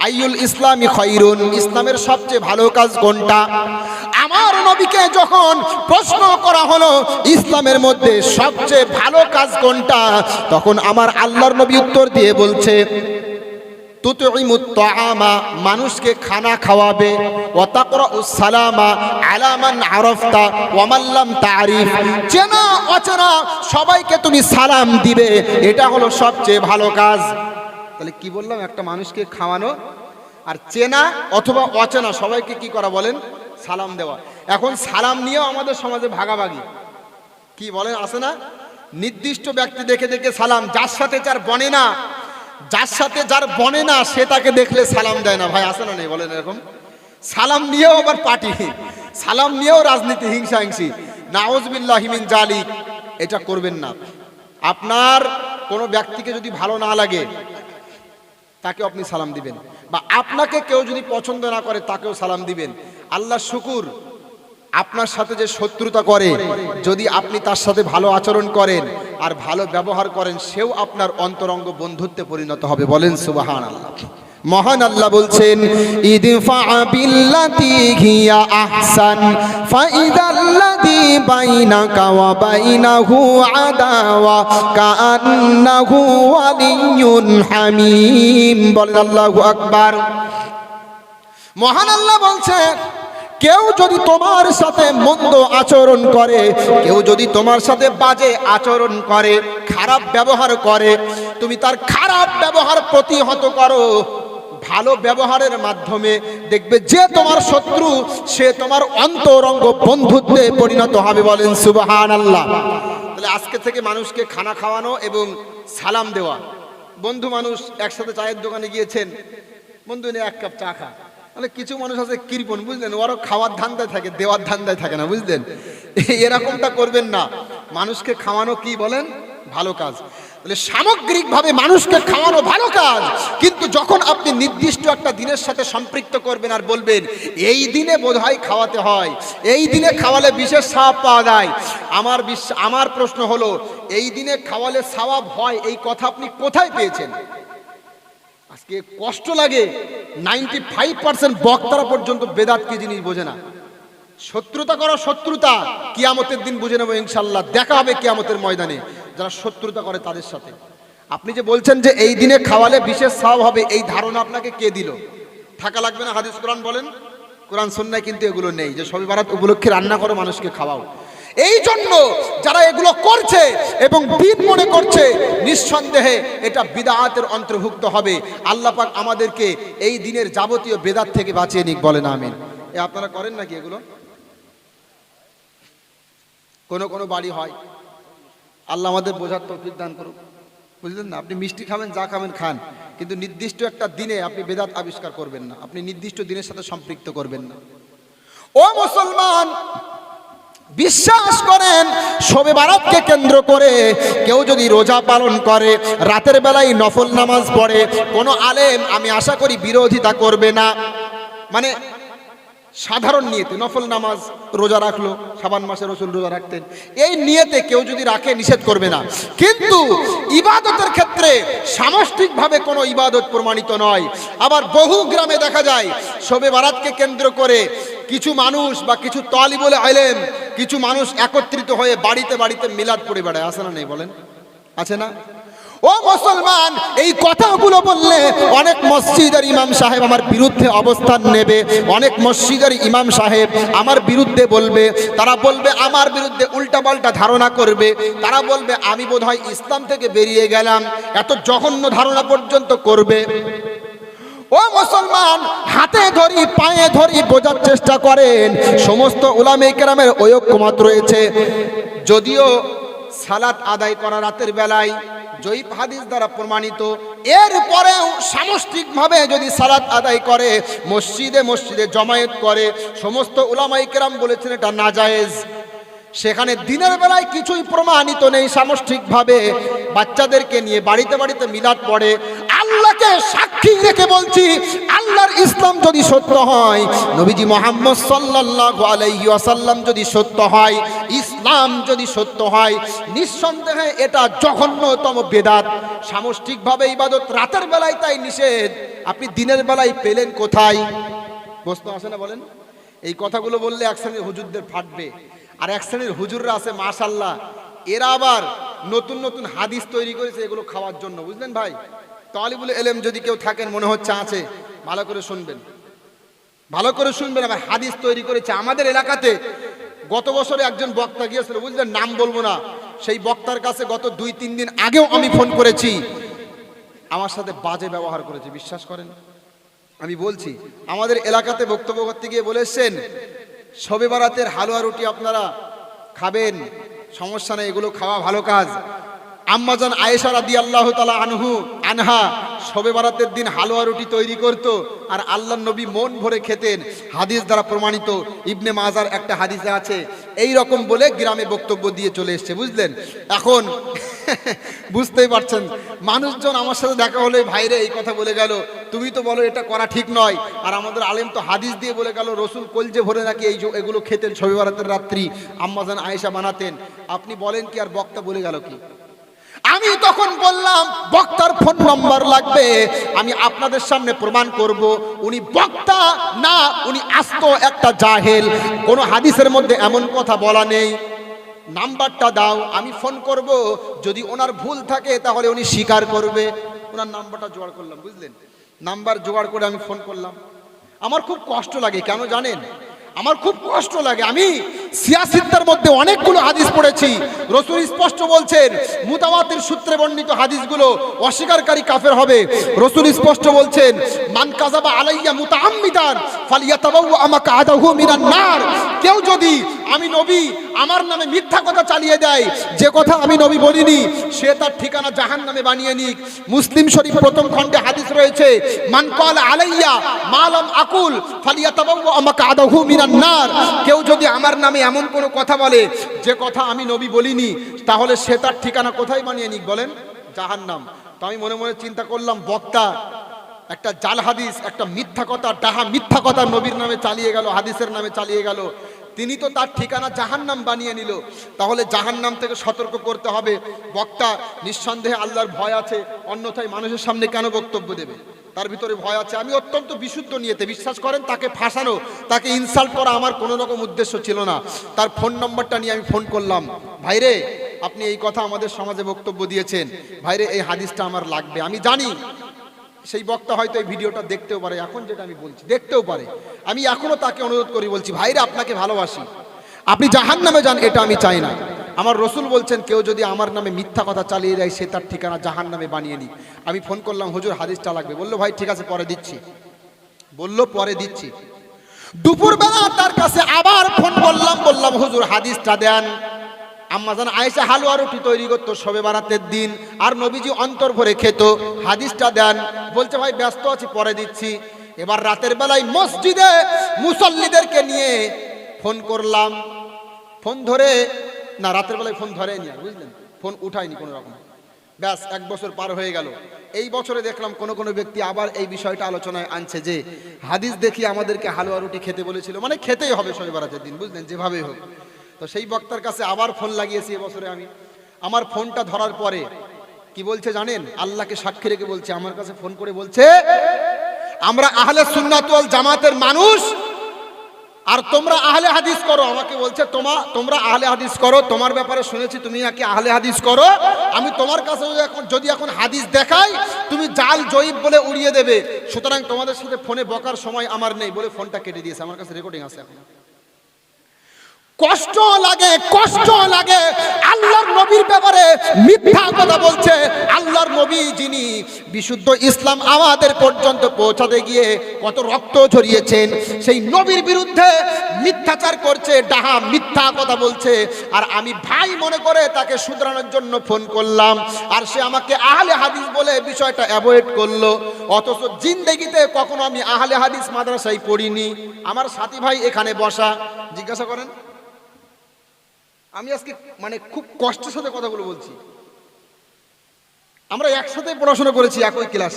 আইয়ুল ইসলামি খায়রুন, ইসলামের সবচেয়ে ভালো কাজ কোনটা? আমার নবীকে যখন প্রশ্ন করা হলো ইসলামের মধ্যে সবচেয়ে ভালো কাজ কোনটা, তখন আমার আল্লাহর নবী উত্তর দিয়ে বলছে, তুতঈমুত তাআমা, মানুষকে খানা খাওয়াবে, ওয়া তাকরাউস সালামা আলা মান আরাফতা ওয়া মান লাম তারিফ, চেনা অচেনা সবাইকে তুমি সালাম দিবে, এটা হলো সবচেয়ে ভালো কাজ। তাহলে কি বললাম? একটা মানুষকে খাওয়ানো, আর চেনা অথবা অচেনা সবাইকে কি করা বলেন? সালাম দেওয়া। এখন সালাম নিয়েও আমাদের সমাজে ভাগাভাগি, কি বলেন, আছে না? নির্দিষ্ট ব্যক্তি দেখে দেখে সালাম, যার সাথে যার বনে না, যার সাথে যার বনে না সে তাকে দেখলে সালাম দেয় না। ভাই আছে না নেই বলেন? এরকম সালাম নিয়েও আবার পার্টি, সালাম নিয়েও রাজনীতি, হিংসাহিংসি, নাউযুবিল্লাহি মিন জালিক। এটা করবেন না। আপনার কোনো ব্যক্তিকে যদি ভালো না লাগে তাকে আপনি সালাম দিবেন, বা আপনাকে কেউ যদি পছন্দ না করে তাকেও সালাম দিবেন। আল্লাহ শুকুর, আপনার সাথে যে শত্রুতা করে, যদি আপনি তার সাথে ভালো আচরণ করেন আর ভালো ব্যবহার করেন, সেও আপনার অন্তরঙ্গ বন্ধুত্বে পরিণত হবে। বলেন সুবহানাল্লাহ। মহান আল্লাহ বলছেন, ইদফা বিল্লাতি হিয়া আহসান ফাইদাল্লাযী বাইনাকা ওয়া বাইনাহু আদাওয়া কাআন্নাহু ওয়ালিয়্যুন হামীম। বলেন আল্লাহু আকবার। মহান আল্লাহ বলছেন, কেউ যদি তোমার সাথে মন্দ আচরণ করে, কেউ যদি তোমার সাথে বাজে আচরণ করে, খারাপ ব্যবহার করে, তুমি তার খারাপ ব্যবহার প্রতিহত করো ভালো ব্যবহারের মাধ্যমে, দেখবে যে তোমার শত্রু সে তোমার অন্তরঙ্গ বন্ধুত্বে পরিণত হবে। বলেন সুবহানাল্লাহ। তাহলে আজকে থেকে মানুষকে খানা খাওয়ানো এবং সালাম দেওয়া। বন্ধু মানুষ একসাথে চায়ের দোকানে গিয়েছেন, বন্ধু নিয়ে এক কাপ চা খা। তাহলে কিছু মানুষ আছে কৃপণ, বুঝলেন, ওরাও খাওয়ার ধান্দায় থাকে, দেওয়ার ধান্দায় থাকে না, বুঝলেন। এরকমটা করবেন না। মানুষকে খাওয়ানো কি বলেন? ভালো কাজ। তাহলে সামগ্রিকভাবে মানুষকে খাওয়ানো ভালো কাজ, কিন্তু যখন আপনি নির্দিষ্ট একটা দিনের সাথে সম্পৃক্ত করবেন আর বলবেন এই দিনে বোধহয় খাওয়াতে হয়, এই দিনে খাওয়ালে বিশেষ সওয়াব পাওয়া যায়, আমার প্রশ্ন হলো, এই দিনে খাওয়ালে সওয়াব হয় এই কথা আপনি কোথায় পেয়েছেন? আজকে কষ্ট লাগে, 95% বক্তারা পর্যন্ত বেদাত কি জিনিস বোঝে না। শত্রুতা করো, শত্রুতা কিয়ামতের দিন বুঝে নেবো ইনশাল্লাহ, দেখা হবে কিয়ামতের ময়দানে যারা শত্রুতা করে তাদের সাথে। আপনি যে বলছেন যে এই দিনে খাওয়ালে বিশেষ সওয়াব হবে, এই ধারণা আপনাকে কে দিল? থাকা লাগবে না? হাদিস কোরআন বলেন, কোরআন সুন্নাহ কিন্তু এগুলো নেই যে শবে বারাত উপলক্ষে রান্না করো মানুষকে খাওয়াও। এই জন্য যারা এগুলো করছে এবং দিন মনে করছে, নিঃসন্দেহে এটা বিদআতের অন্তর্ভুক্ত হবে। আল্লাহ পাক আমাদেরকে এই দিনের যাবতীয় বেদাত থেকে বাঁচিয়ে নিক। বলেন আমিন। আপনারা করেন নাকি এগুলো? কোন বাড়ি হয়, আল্লাহ আমাদের বোঝার তৌফিক দান করুক, বুঝলেন না। আপনি মিষ্টি খাবেন, যা খাবেন খান, কিন্তু নির্দিষ্ট একটা দিনে আপনি বেদাত আবিষ্কার করবেন না, আপনি নির্দিষ্ট দিনের সাথে সম্পৃক্ত করবেন না। ও মুসলমান, বিশ্বাস করেন শবে বারাতকে কেন্দ্র করে কেউ যদি রোজা পালন করে, রাতের বেলায় নফল নামাজ পড়ে, কোনো আলেম আমি আশা করি বিরোধিতা করবে না। মানে সাধারণ নিয়তে নফল নামাজ রোজা রাখলো, শাবান মাসে রাসূল রোজা রাখতেন, এই নিয়তে কেউ যদি রাখে নিষেধ করবে না। কিন্তু ইবাদতের ক্ষেত্রে সামষ্টিকভাবে কোনো ইবাদত প্রমাণিত নয়। আবার বহু গ্রামে দেখা যায় শবে বারাতকে কেন্দ্র করে কিছু মানুষ বা কিছু তালিবুল ইলম, কিছু মানুষ একত্রিত হয়ে বাড়িতে বাড়িতে মিলাদ পড়ে বেড়ায়। আছে না নেই বলেন? আছে না? ও মুসলমান, এই কথাগুলো বললে অনেক মসজিদের ইমাম সাহেব আমার বিরুদ্ধে অবস্থান নেবে, অনেক মসজিদের ইমাম সাহেব আমার বিরুদ্ধে বলবে, তারা বলবে আমার বিরুদ্ধে উল্টাপাল্টা ধারণা করবে, তারা বলবে আমি বোধহয় ইসলাম থেকে বেরিয়ে গেলাম, এত জঘন্য ধারণা পর্যন্ত করবে। ও মুসলমান, হাতে ধরি পায়ে ধরি বোঝার চেষ্টা করেন, সমস্ত উলামায়ে কেরামের ঐক্যমত রয়েছে। যদিও সালাত আদায় করা রাতের বেলায় জয়ীফ হাদিস দ্বারা প্রমাণিত, এরপরেও সামষ্টিকভাবে যদি সালাত আদায় করে, মসজিদে মসজিদে জমায়েত করে, সমস্ত উলামায়ে কেরাম বলেছেন এটা নাজায়েজ। সেখানে দিনের বেলায় কিছুই প্রমাণিত নেই, সামষ্টিকভাবে বাচ্চাদেরকে নিয়ে বাড়িতে বাড়িতে মিলাদ পড়ে। আল্লাহকে সাক্ষী রেখে বলছি, আল্লাহর ইসলাম যদি সত্য হয়, নবীজি মুহাম্মদ সাল্লাল্লাহু আলাইহি ওয়াসাল্লাম যদি সত্য হয়, ইসলাম যদি সত্য হয়, নিঃসন্দেহে এটা জঘন্যতম বেদাত। সামষ্টিকভাবে ইবাদত রাতের বেলায় তাই নিষেধ, আপনি দিনের বেলায় পেলেন কোথায়? প্রশ্ন আসে না বলেন? এই কথাগুলো বললে এক শ্রেণীর হুজুরদের ফাটবে, আর এক শ্রেণীর হুজুররা আছে মাশাআল্লাহ, এরা আবার নতুন নতুন হাদিস তৈরি করেছে এগুলো খাওয়ার জন্য, বুঝলেন ভাই? তালিবুল ইলম যদি কেউ থাকেন, মনে হচ্ছে আছে, ভালো করে শুনবেন, ভালো করে শুনবেন। আবার হাদিস তৈরি করেছে আমাদের এলাকাতে। গত বছরে একজন বক্তা গিয়েছিল, বুঝলেন, নাম বলবো না, সেই বক্তার কাছে গত 2-3 দিন আগেও আমি ফোন করেছি, আমার সাথে বাজে ব্যবহার করেছে, বিশ্বাস করেন। আমি বলছি, আমাদের এলাকাতে বক্তব্য করতে গিয়ে বলেছেন শবে বারাতের হালুয়া রুটি আপনারা খাবেন, সমস্যা নেই, এগুলো খাওয়া ভালো কাজ। আম্মাজান আয়েশা রাদিয়াল্লাহু তাআলা আনহা শবে বারাতের দিন হালুয়া রুটি তৈরি করত, আর আল্লাহর নবী মন ভরে খেতেন, হাদিস দ্বারা প্রমাণিত। ইবনে মাজার একটা হাদিসে আছে। এই রকম বলে গ্রামে বক্তব্য দিয়ে চলে এসছে, বুঝলেন। এখন বুঝতেই পারছেন, মানুষজন আমার সাথে দেখা হলে, ভাইরে এই কথা বলে গেল, তুমি তো বলো এটা করা ঠিক নয়, আর আমাদের আলেম তো হাদিস দিয়ে বলে গেল রসুল কলজে ভরে নাকি এগুলো খেতেন শবে বারাতের রাত্রি, আম্মাজান আয়েশা বানাতেন। আপনি বলেন কি, আর বক্তা বলে গেল কি? আমি তখন বললাম বক্তার ফোন নম্বর লাগবে, আমি আপনাদের সামনে প্রমাণ করব উনি বক্তা না, উনি আস্ত একটা জাহেল, কোন হাদিসের মধ্যে এমন কথা বলা নেই। নাম্বারটা দাও, আমি ফোন করব, যদি ওনার ভুল থাকে তাহলে উনি স্বীকার করবে। ওনার নাম্বারটা জোগাড় করলাম, বুঝলেন, নাম্বার জোগাড় করে আমি ফোন করলাম। আমার খুব কষ্ট লাগে, কেন জানেন? আমার খুব কষ্ট লাগে। আমি সিয়াসিত্তার মধ্যে অনেকগুলো হাদিস পড়েছি, রাসূল স্পষ্ট বলছেন মুতাওয়াতির সূত্রে বর্ণিত হাদিসগুলো অস্বীকারী কাফের হবে। রাসূল স্পষ্ট বলছেন মান কাযাবা আলাইয়া মুতাআম্মিদান ফালিয়াতাবাওয়া মাকআদাহু মিনান নার। কেউ যদি আমি নবী আমার নামে মিথ্যা কথা চালিয়ে দেয়, যে কথা আমি নবী বলিনি, সে তার ঠিকানা জাহান্নামে বানিয়ে নিক। মুসলিম শরীফ প্রথম খণ্ডে হাদিস রয়েছে মান ক্বালা আলাইয়া মা লাম আকুল ফালিয়াতাবাওয়া মাকআদাহু মিনান নার। কেউ যদি আমার নামে এমন কোনো কথা বলে যে কথা আমি নবী বলিনি, তাহলে সে তার ঠিকানা কোথায় বানিয়ে নিক বলেন? জাহান্নাম। তো আমি মনে মনে চিন্তা করলাম, বক্তা একটা জাল হাদিস, একটা মিথ্যা কথা, ডাহা মিথ্যা কথা নবীর নামে চালিয়ে গেল, হাদিসের নামে চালিয়ে গেল, তিনি তো তার ঠিকানা জাহান্নাম বানিয়ে নিল। তাহলে জাহান্নাম থেকে সতর্ক করতে হবে। বক্তা নিঃসন্দেহে আল্লাহর ভয় আছে, অন্যথায় মানুষের সামনে কেন বক্তব্য দেবে? তার ভিতরে ভয় আছে। আমি অত্যন্ত বিশুদ্ধ নিয়েতে, বিশ্বাস করেন, তাকে ফাঁসানো, তাকে ইনসাল্ট করা আমার কোনো রকম উদ্দেশ্য ছিল না। তার ফোন নম্বরটা নিয়ে আমি ফোন করলাম, ভাইরে আপনি এই কথা আমাদের সমাজে বক্তব্য দিয়েছেন, ভাইরে এই হাদিসটা আমার লাগবে। আমি জানি সেই বক্তা হয়তো এই ভিডিওটা দেখতেও পারে, এখন যেটা আমি বলছি দেখতেও পারে। আমি এখনো তাকে অনুরোধ করি, বলছি ভাইরে আপনাকে ভালোবাসি, আপনি জাহান্নামে যান, এটা আমি চাই না। আমার রসুল বলছেন কেউ যদি আমার নামে মিথ্যা কথা চালিয়ে যায়, সে তার ঠিকানা জাহান্নামে বানিয়ে নিক। আমি ফোন করলাম, হুজুর হাদিসটা লাগবে। বললো ভাই ঠিক আছে পরে দিচ্ছি, বললো পরে দিচ্ছি। দুপুরবেলা তার কাছে আবার ফোন করলাম, বললাম হুজুর হাদিসটা দেন। আম্মাজান আয়েশা হালুয়া রুটি তৈরি করতো শবে বারাতের দিন, আর নবীজি অন্তর ভরে খেত, হাদিসটা দেন। বলছে ভাই ব্যস্ত আছি, পরে দিচ্ছি। এবার রাতের বেলায় মসজিদে মুসল্লিদেরকে নিয়ে ফোন করলাম, ফোন ধরে না, রাতের বেলায় ফোন ধরেনি, আর বুঝলেন, ফোন উঠায়নি কোনো রকম। ব্যাস 1 বছর পার হয়ে গেল। এই বছরে দেখলাম কোনো ব্যক্তি আবার এই বিষয়টা আলোচনায় আনছে যে হাদিস দেখি আমাদেরকে হালুয়া রুটি খেতে বলেছিল, মানে খেতেই হবে শবে বারাতের দিন, বুঝলেন, যেভাবেই হোক। তো সেই বক্তার কাছে আবার ফোন লাগিয়েছি এবছরে আমি। আমার ফোনটা ধরার পরে কি বলছে জানেন? আল্লাহকে সাক্ষী রেখে বলছে, আমার কাছে ফোন করে বলছে আমরা আহলে সুন্নাত ওয়াল জামাতের মানুষ, আর তোমরা আহলে হাদিস করো। আমাকে বলছে তোমরা আহলে হাদিস করো, তোমার ব্যাপারে শুনেছি তুমি নাকি আহলে হাদিস করো, আমি তোমার কাছে যদি এখন হাদিস দেখাই তুমি জাল জয়ীব বলে উড়িয়ে দেবে, সুতরাং তোমাদের সাথে ফোনে বকার সময় আমার নেই বলে ফোনটা কেটে দিয়েছে। আমার কাছে রেকর্ডিং আছে এখন। কষ্ট লাগে আল্লাহর নবীর ব্যাপারে মিথ্যা কথা বলছে। আল্লাহর নবী যিনি বিশুদ্ধ ইসলাম আমাদের পর্যন্ত পৌঁছাতে গিয়ে কত রক্ত ঝরিয়েছেন, সেই নবীর বিরুদ্ধে মিথ্যাচার করছে, ডাহা মিথ্যা কথা বলছে। আর আমি ভাই মনে করে তাকে শুধরানোর জন্য ফোন করলাম, আর সে আমাকে আহলে হাদিস বলে বিষয়টা অ্যাভয়েড করলো। অথচ জিন্দেগিতে কখনো আমি আহলে হাদিস মাদ্রাসায় পড়িনি। আমার সাথী ভাই এখানে বসা, জিজ্ঞাসা করেন, আমি আজকে মানে খুব কষ্টের সাথে কথাগুলো বলছি। আমরা একসাথে পড়াশোনা করেছি, একই ক্লাস,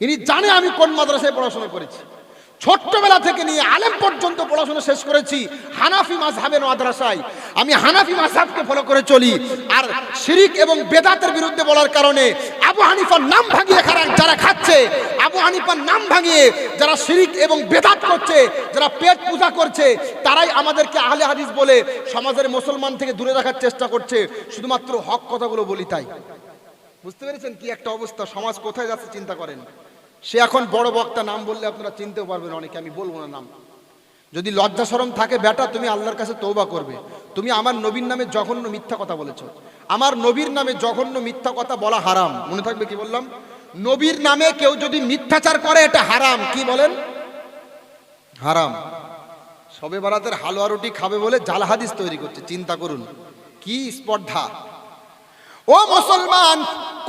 ইনি জানে আমি কোন মাদ্রাসায় পড়াশোনা করেছি। ছোট্টবেলা থেকে নিয়ে আলেম পর্যন্ত পড়াশোনা শেষ করেছি হানাফি মাযহাবের মাদ্রাসায়। আমি হানাফি মাযহাবকে ফলো করে চলি। আর শিরিক এবং বেদাতের বিরুদ্ধে বলার কারণে আবু হানিফার নাম ভাঙিয়ে যারা খাচ্ছে, আবু হানিফার নাম ভাঙিয়ে যারা শিরিক এবং বেদাত করছে, যারা পেট পূজা করছে, তারাই আমাদেরকে আহলে হাদিস বলে সমাজের মুসলমান থেকে দূরে রাখার চেষ্টা করছে। শুধুমাত্র হক কথাগুলো বলি তাই। বুঝতে পেরেছেন কি একটা অবস্থা, সমাজ কোথায় যাচ্ছে চিন্তা করেন। সে এখন বড় বক্তা, নাম বললে আপনারা চিনতেও পারবেন অনেকে, আমি বলবো না নাম। যদি লজ্জা শরম থাকে বেটা, তুমি আল্লাহর কাছে তওবা করবে। তুমি আমার নবীর নামে জঘন্য মিথ্যা কথা বলেছো। আমার নবীর নামে জঘন্য মিথ্যা কথা বলা হারাম। মনে থাকবে কি বললাম? নবীর নামে কেউ যদি মিথ্যাচার করে এটা হারাম। কি বলেন? হারাম। শবে বারাতের হালুয়া রুটি খাবে বলে জাল হাদিস তৈরি করছে। চিন্তা করুন কি স্পর্ধা। ও মুসলমান,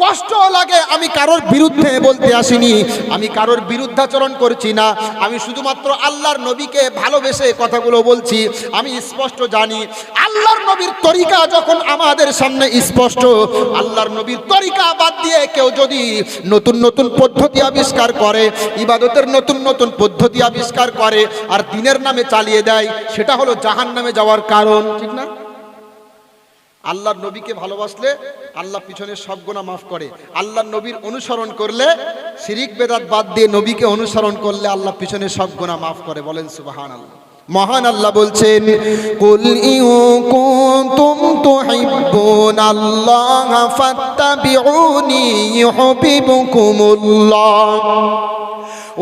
কষ্ট লাগে, আমি কারোর বিরুদ্ধে বলতে আসিনি, আমি কারোর বিরুদ্ধাচরণ করছি না, আমি শুধুমাত্র আল্লাহর নবীকে ভালোবেসে কথাগুলো বলছি। আমি স্পষ্ট জানি আল্লাহর নবীর তরিকা যখন আমাদের সামনে স্পষ্ট, আল্লাহর নবীর তরিকা বাদ দিয়ে কেউ যদি নতুন নতুন পদ্ধতি আবিষ্কার করে, ইবাদতের নতুন নতুন পদ্ধতি আবিষ্কার করে আর দ্বীনের নামে চালিয়ে দেয়, সেটা হলো জাহান্নামে যাওয়ার কারণ। ঠিক না? আল্লাহর নবীকে ভালোবাসলে আল্লাহ পিছনে সব গুনাহ মাফ করে। আল্লাহর নবীর অনুসরণ করলে, শিরিক বেদাত বাদ দিয়ে নবীকে অনুসরণ করলে আল্লাহ পিছনে সব গুনাহ মাফ করে। বলেন সুবহানাল্লাহ। মহান আল্লাহ বলছেন, কুল ইন কুনতুম তুহিব্বুনাল্লাহ ফাত্তাবিউনি ইউহিব্বুকুমুল্লাহ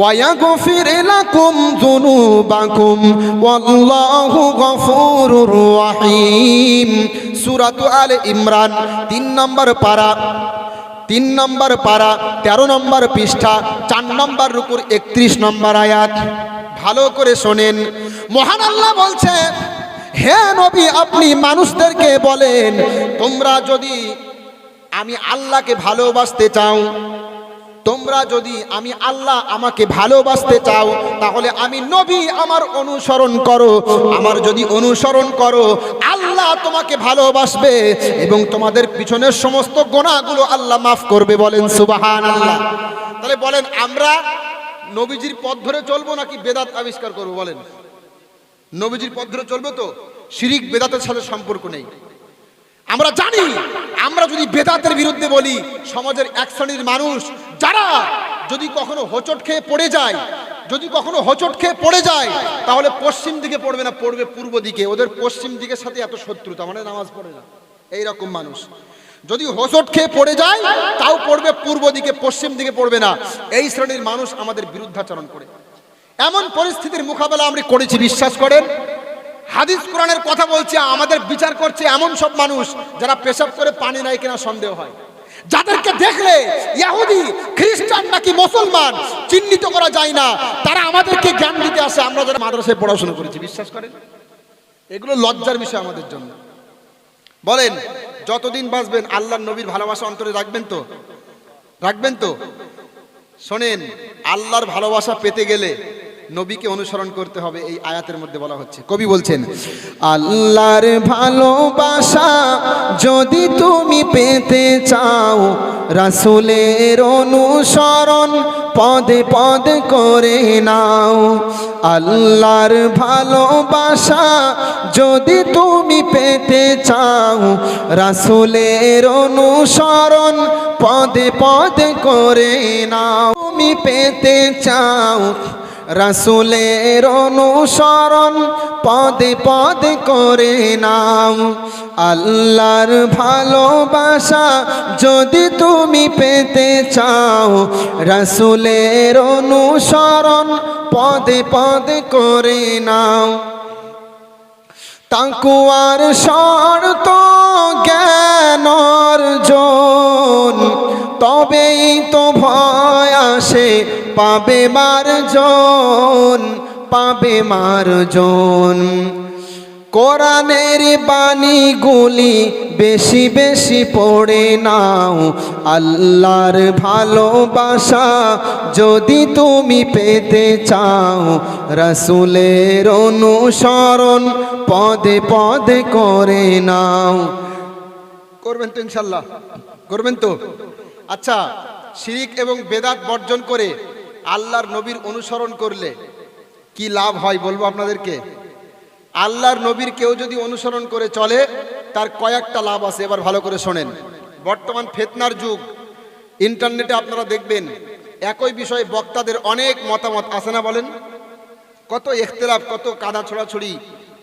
ويغفر لكم ذنوبكم والله غفور رحيم। সূরা আলে ইমরান 3 নম্বর পারা 13 নম্বর পৃষ্ঠা 4 নম্বর রুকুর 31 নম্বর আয়াত। ভালো করে শোনেন, মহান আল্লাহ বলছে, হে নবী আপনি মানুষদেরকে বলেন, তোমরা যদি আমি আল্লাহকে ভালোবাসতে চাও, তোমরা যদি আমি আল্লাহ আমাকে ভালোবাসতে চাও, তাহলে আমি নবী আমার অনুসরণ করো। আমার যদি অনুসরণ করো, আল্লাহ তোমাকে ভালোবাসবে এবং তোমাদের পিছনের সমস্ত গুনাহগুলো আল্লাহ মাফ করবে। বলেন সুবহানাল্লাহ। তাহলে বলেন আমরা নবীজির পথ ধরে চলবো নাকি বেদাত আবিষ্কার করবো? বলেন নবীজির পথ ধরে চলবো তো, শিরিক বেদাতের সাথে সম্পর্ক নেই। আমরা জানি আমরা যদি বেদাতের বিরুদ্ধে বলি, সমাজের এক শ্রেণীর মানুষ যারা যদি কখনো হোঁচট খেয়ে পড়ে যায়, তাহলে পশ্চিম দিকে পড়বে না, পড়বে পূর্ব দিকে। ওদের পশ্চিম দিকের সাথে এত শত্রুতা, মানে নামাজ পড়ে না। এইরকম মানুষ যদি হোঁচট খেয়ে পড়ে যায়, তাও পড়বে পূর্ব দিকে, পশ্চিম দিকে পড়বে না। এই শ্রেণীর মানুষ আমাদের বিরুদ্ধাচরণ করে। এমন পরিস্থিতির মোকাবেলা আমরা করেছি, বিশ্বাস করেন। হাদিস কোরআনের কথা বলছে, আমাদের বিচার করছে এমন সব মানুষ যারা পেশাব করে পানি নাই কিনা সন্দেহ হয়, যাদেরকে দেখলে ইহুদি খ্রিস্টান নাকি মুসলমান চিহ্নিত করা যায় না, তারা আমাদেরকে জ্ঞান দিতে আসে। আমরা যারা মাদ্রাসায় পড়াশোনা করেছি, বিশ্বাস করেন এগুলো লজ্জার বিষয় আমাদের জন্য। বলেন যতদিন বাঁচবেন আল্লাহর নবীর ভালোবাসা অন্তরে রাখবেন তো? শোনেন, আল্লাহর ভালোবাসা পেতে গেলে নবীকে অনুসরণ করতে হবে। এই আয়াতের মধ্যে বলা হচ্ছে, কবি বলছেন, আল্লাহর ভালোবাসা যদি তুমি পেতে চাও, রাসূলের অনুসরণ পদে পদে করে নাও। আল্লাহর ভালোবাসা যদি তুমি পেতে চাও, রাসূলের অনুসরণ পদে পদে করে নাও। তুমি পেতে চাও রাসূলের অনুসরণ পদে পদে করে নাও। আল্লাহর ভালোবাসা যদি তুমি পেতে চাও, রাসূলের অনুসরণ পদে পদে করে নাও। তাকওয়ার শর্ত জ্ঞান অর্জন, তবেই তো ভয় আসে পাবে মার্জন। কোরআনের বাণীগুলি বেশি বেশি পড়ে নাও। আল্লাহর ভালোবাসা যদি তুমি পেতে চাও, রাসূলের অনুসরণ পদে পদে করে নাও। করবেন তো ইনশাআল্লাহ? করবেন তো? আচ্ছা, শিরিক এবং বেদাত বর্জন করে আল্লাহর নবীর অনুসরণ করলে কি লাভ হয় বলবো আপনাদেরকে। আল্লাহর নবীর কেউ যদি অনুসরণ করে চলে তার কয়েকটা লাভ আছে, এবার ভালো করে শোনেন। বর্তমান ফিতনার যুগ, ইন্টারনেটে আপনারা দেখবেন একই বিষয়ে বক্তাদের অনেক মতামত আছে না বলেন? কত ইখতিলাফ, কত কাদা ছোড়াছড়ি,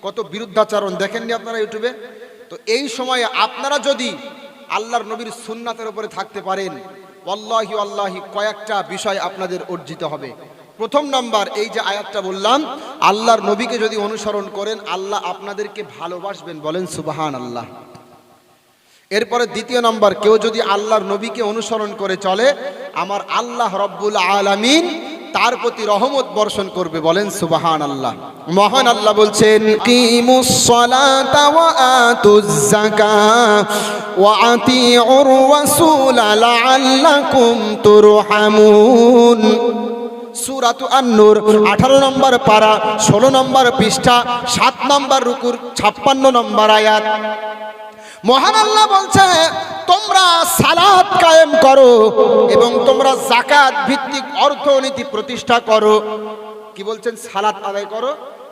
কত বিরুদ্ধাচরণ দেখেননি আপনারা ইউটিউবে? তো এই সময়ে আপনারা যদি আল্লাহর নবীর সুন্নাতের উপরে থাকতে পারেন, ওয়াল্লাহি আল্লাহি কয়েকটা বিষয় আপনাদের অর্জিত হবে। প্রথম নাম্বার, এই যে আয়াতটা বললাম, আল্লাহর নবীকে যদি অনুসরণ করেন আল্লাহ আপনাদেরকে ভালোবাসবেন, বলেন সুবহানাল্লাহ। এরপরে দ্বিতীয় নাম্বার, কেউ যদি আল্লাহর নবীকে অনুসরণ করে চলে আমার আল্লাহ রব্বুল আলামিন তার প্রতি রহমত বর্ষণ করবে, বলেন সুবহানাল্লাহ। মহান আল্লাহ বলছেন, কিমুস সালাতা ওয়া আতুজ যাকাত ওয়া আতিউর রাসূল লাআল্লাকুম তুরহামুন। সূরাতু আন-নূর 18 নম্বর পারা 16 নম্বর পৃষ্ঠা 7 নম্বর রুকুর 56 নম্বর আয়াত। মহান আল্লাহ বলছে, তোমরা সালাত কায়েম করো এবং তোমরা যাকাত ভিত্তিক অর্থনীতি প্রতিষ্ঠা করো। কি বলছেন? সালাত আদায় করো